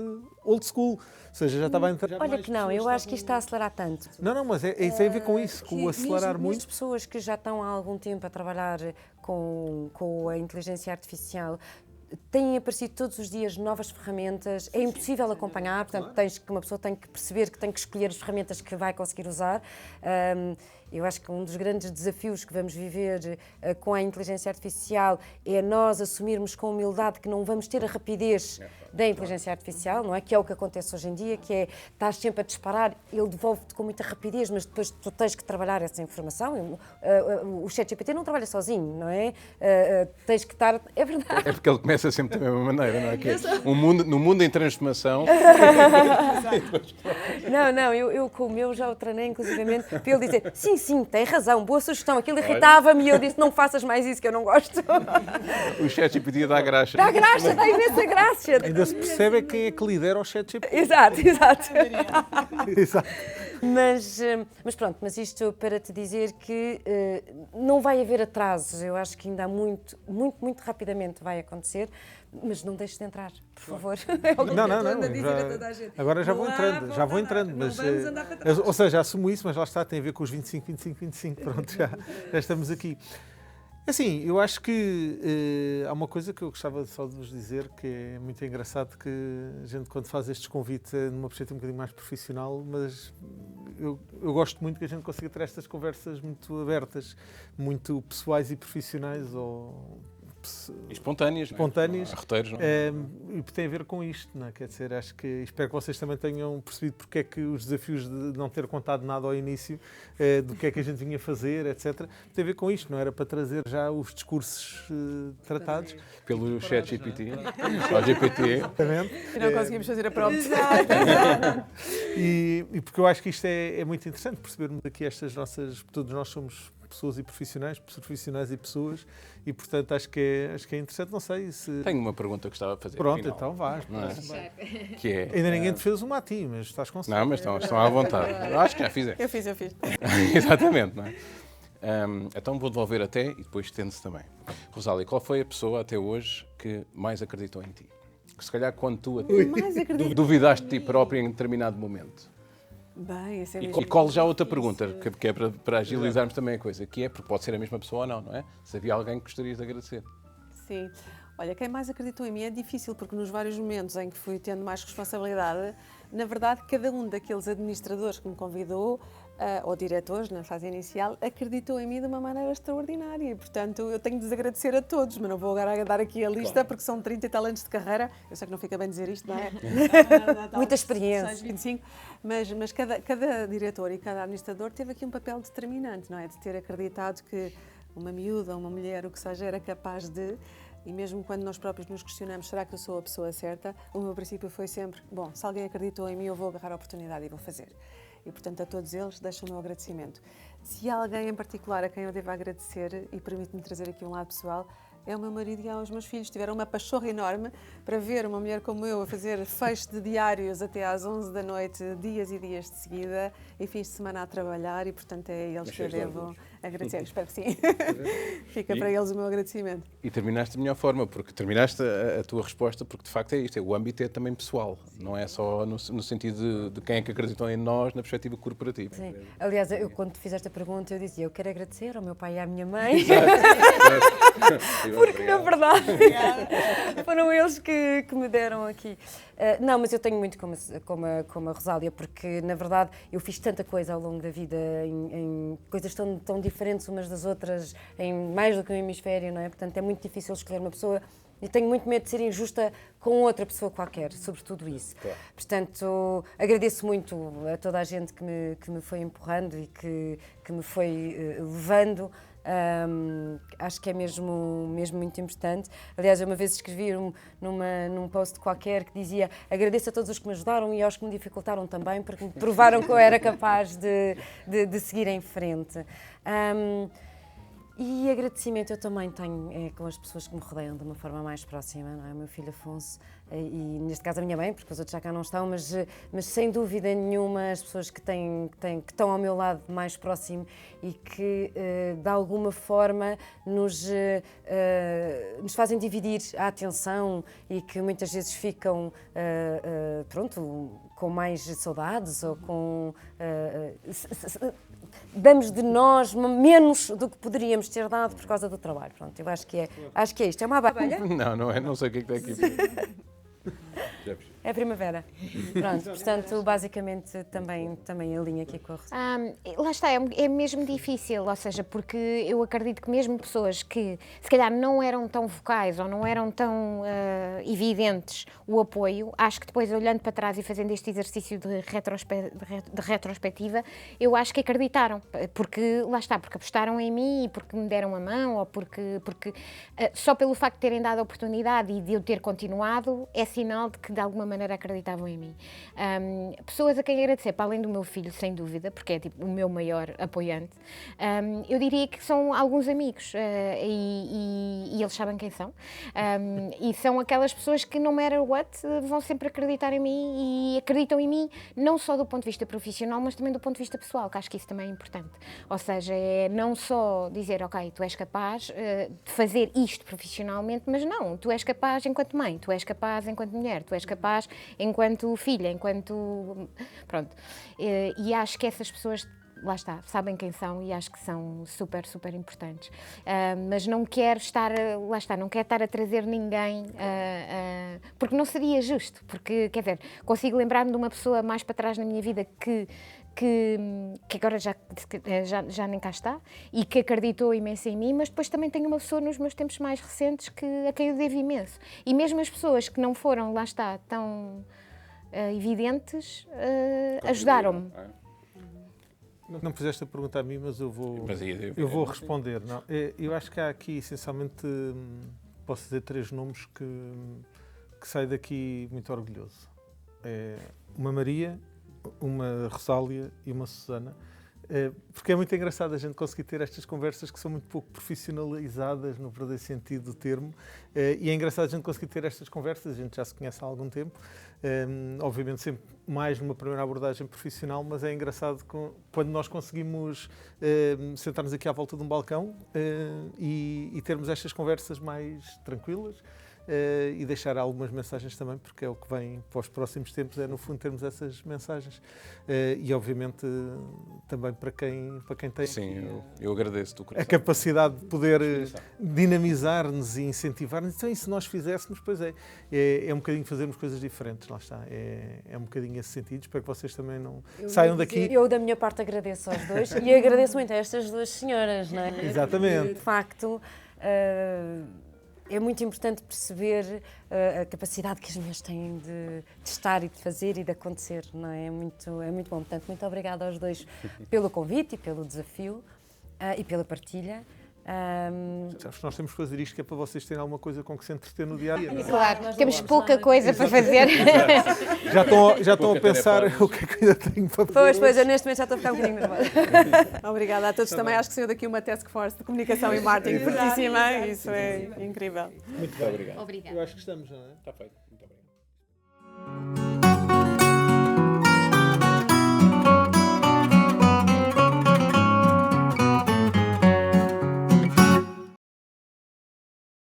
old school, ou seja, já estava a entrar... Olha que não, eu acho que isto está a acelerar tanto. Não, mas isso tem a ver com isso, com o acelerar muito. As pessoas que já estão há algum tempo a trabalhar com a inteligência artificial têm aparecido todos os dias novas ferramentas, é impossível acompanhar, portanto uma pessoa tem que perceber que tem que escolher as ferramentas que vai conseguir usar. Eu acho que um dos grandes desafios que vamos viver com a inteligência artificial é nós assumirmos com humildade que não vamos ter a rapidez da inteligência artificial, não é? Que é o que acontece hoje em dia, que é, estás sempre a disparar, ele devolve-te com muita rapidez, mas depois tu tens que trabalhar essa informação. O ChatGPT não trabalha sozinho, não é? Tens que estar... É verdade. É porque ele começa sempre da mesma maneira, não é? Que é no mundo em transformação... Não, eu com o meu já o treinei, inclusivamente, para ele dizer, sim, tem razão, boa sugestão, aquilo irritava-me e eu disse, não faças mais isso que eu não gosto. O ChatGPT dá graxa. Dá graxa, dá imensa graça. Ainda se percebe quem é que lidera o ChatGPT. Exato. Exato. Mas pronto, mas isto para te dizer que não vai haver atrasos, eu acho que ainda há muito rapidamente vai acontecer, mas não deixes de entrar, por favor. Não. Agora já vou entrando. Mas, ou seja, assumo isso, mas lá está, tem a ver com os 25, pronto, já estamos aqui. Assim, eu acho que há uma coisa que eu gostava só de vos dizer, que é muito engraçado, que a gente quando faz estes convites é numa perspectiva um bocadinho mais profissional, mas eu gosto muito que a gente consiga ter estas conversas muito abertas, muito pessoais e profissionais, ou espontâneas. Espontâneas. Roteiros, não é? E tem a ver com isto, não é? Quer dizer, espero que vocês também tenham percebido porque é que os desafios de não ter contado nada ao início, do que é que a gente vinha fazer, etc. Tem a ver com isto, não era para trazer já os discursos tratados. Pelo ChatGPT, ao GPT. E não conseguimos fazer a prova. E porque eu acho que isto é muito interessante, percebermos aqui estas nossas... Todos nós somos pessoas e profissionais e pessoas, e portanto acho que é interessante, não sei se... Tenho uma pergunta que gostava de fazer. Pronto, final. então vais. Que é... Ainda ninguém te fez uma a ti, mas estás com Não, mas estão à vontade. Eu acho que já fiz. Eu fiz. Exatamente, não é? Então vou devolver até e depois estende-se também. Rosália, qual foi a pessoa até hoje que mais acreditou em ti? Que se calhar quando tu duvidaste de ti própria em determinado momento. Bem, esse é E colo já outra pergunta, que é para agilizarmos também a coisa, que é, porque pode ser a mesma pessoa ou não, não é? Se havia alguém que gostarias de agradecer. Sim. Olha, quem mais acreditou em mim é difícil, porque nos vários momentos em que fui tendo mais responsabilidade, na verdade, cada um daqueles administradores que me convidou, ou diretores na fase inicial, acreditou em mim de uma maneira extraordinária. E, portanto, eu tenho de desagradecer a todos, mas não vou agora dar aqui a lista, porque são 30 e tal anos de carreira. Eu sei que não fica bem dizer isto, não é? Muita experiência. 25, mas cada diretor e cada administrador teve aqui um papel determinante, não é? De ter acreditado que uma miúda, uma mulher, o que seja, era capaz de... E mesmo quando nós próprios nos questionamos, será que eu sou a pessoa certa? O meu princípio foi sempre, bom, se alguém acreditou em mim, eu vou agarrar a oportunidade e vou fazer. E, portanto, a todos eles deixo o meu agradecimento. Se há alguém em particular a quem eu devo agradecer, e permite-me trazer aqui um lado pessoal, é o meu marido e aos meus filhos. Tiveram uma pachorra enorme para ver uma mulher como eu a fazer fecho de diários até às 11 da noite, dias e dias de seguida, e fins de semana a trabalhar, e, portanto, é a eles que eu devo agradecer. Espero que sim. Fica para eles o meu agradecimento. E terminaste da melhor forma, porque terminaste a tua resposta, porque de facto é isto, o âmbito é também pessoal, não é só no sentido de quem é que acreditou em nós na perspectiva corporativa. Sim. Aliás, eu quando te fiz esta pergunta, eu dizia, eu quero agradecer ao meu pai e à minha mãe. Porque, na verdade, foram eles que me deram aqui. Não, mas eu tenho muito como a Rosália, porque, na verdade, eu fiz tanta coisa ao longo da vida, em coisas tão diferentes umas das outras, em mais do que um hemisfério, não é? Portanto, é muito difícil escolher uma pessoa e tenho muito medo de ser injusta com outra pessoa qualquer, sobretudo isso. Claro. Portanto, agradeço muito a toda a gente que me foi empurrando e que me foi levando. Acho que é mesmo muito importante. Aliás, eu uma vez escrevi num post qualquer que dizia agradeço a todos os que me ajudaram e aos que me dificultaram também, porque me provaram que eu era capaz de seguir em frente. E agradecimento eu também tenho com as pessoas que me rodeiam de uma forma mais próxima, não é? O meu filho Afonso e neste caso a minha mãe, porque os outros já cá não estão, mas sem dúvida nenhuma as pessoas que estão ao meu lado mais próximo e que de alguma forma nos fazem dividir a atenção e que muitas vezes ficam com mais saudades ou com... damos de nós menos do que poderíamos ter dado por causa do trabalho. Pronto, eu acho que é isto. É uma abelha? Não é. Não sei o que é que está aqui. É a primavera. Pronto, portanto, basicamente também alinha aqui com a Rosália. Lá está, é mesmo difícil, ou seja, porque eu acredito que mesmo pessoas que se calhar não eram tão vocais ou não eram tão evidentes o apoio, acho que depois olhando para trás e fazendo este exercício de retrospectiva, eu acho que acreditaram, porque lá está, porque apostaram em mim e porque me deram a mão, ou porque só pelo facto de terem dado a oportunidade e de eu ter continuado, é sinal de que de alguma maneira acreditavam em mim. Pessoas a quem agradecer, para além do meu filho, sem dúvida, porque é tipo o meu maior apoiante, eu diria que são alguns amigos e eles sabem quem são. E são aquelas pessoas que, no matter what, vão sempre acreditar em mim e acreditam em mim, não só do ponto de vista profissional, mas também do ponto de vista pessoal, que acho que isso também é importante. Ou seja, é não só dizer, ok, tu és capaz de fazer isto profissionalmente, mas não, tu és capaz enquanto mãe, tu és capaz enquanto mulher, tu és capaz enquanto filha, enquanto... Pronto. E acho que essas pessoas, lá está, sabem quem são e acho que são super, super importantes. Mas não quero estar, lá está, não quero estar a trazer ninguém, porque não seria justo, porque, quer dizer, consigo lembrar-me de uma pessoa mais para trás na minha vida que agora já nem cá está e que acreditou imenso em mim, mas depois também tenho uma pessoa nos meus tempos mais recentes a quem eu devo imenso. E mesmo as pessoas que não foram, lá está, tão evidentes, ajudaram-me. Não fizeste a pergunta a mim, mas eu vou responder. Não, eu acho que há aqui, essencialmente, posso dizer 3 nomes que saio daqui muito orgulhoso. Uma Maria, uma Rosália e uma Susana, porque é muito engraçado a gente conseguir ter estas conversas que são muito pouco profissionalizadas, no verdadeiro sentido do termo, e é engraçado a gente conseguir ter estas conversas, a gente já se conhece há algum tempo, obviamente sempre mais numa primeira abordagem profissional, mas é engraçado quando nós conseguimos sentar-nos aqui à volta de um balcão e termos estas conversas mais tranquilas, e deixar algumas mensagens também, porque é o que vem para os próximos tempos, no fundo termos essas mensagens. E obviamente também para quem tem eu agradeço do coração a capacidade de poder dinamizar-nos e incentivar-nos. Então, e se nós fizéssemos, pois é um bocadinho fazermos coisas diferentes, lá está. É um bocadinho esse sentido. Espero que vocês também não saiam daqui. Eu, da minha parte, agradeço aos dois e agradeço muito a estas 2 senhoras, não é? Exatamente. De facto, é muito importante perceber a capacidade que as mulheres têm de estar e de fazer e de acontecer, não é? É muito bom. Portanto, muito obrigada aos dois pelo convite e pelo desafio e pela partilha. Sabes que nós temos que fazer isto que é para vocês terem alguma coisa com que se entreter no dia a dia. Claro, temos pouca coisa para fazer. Já estão a pensar o que é que ainda tenho para fazer. Pois, eu neste momento já estou a ficar um bocadinho nervosa. Obrigada a todos também. Acho que saiu daqui uma task force de comunicação e marketing fortíssima. Isso é incrível. Muito bem. obrigado. Obrigada. Eu acho que estamos, não é? Está feito.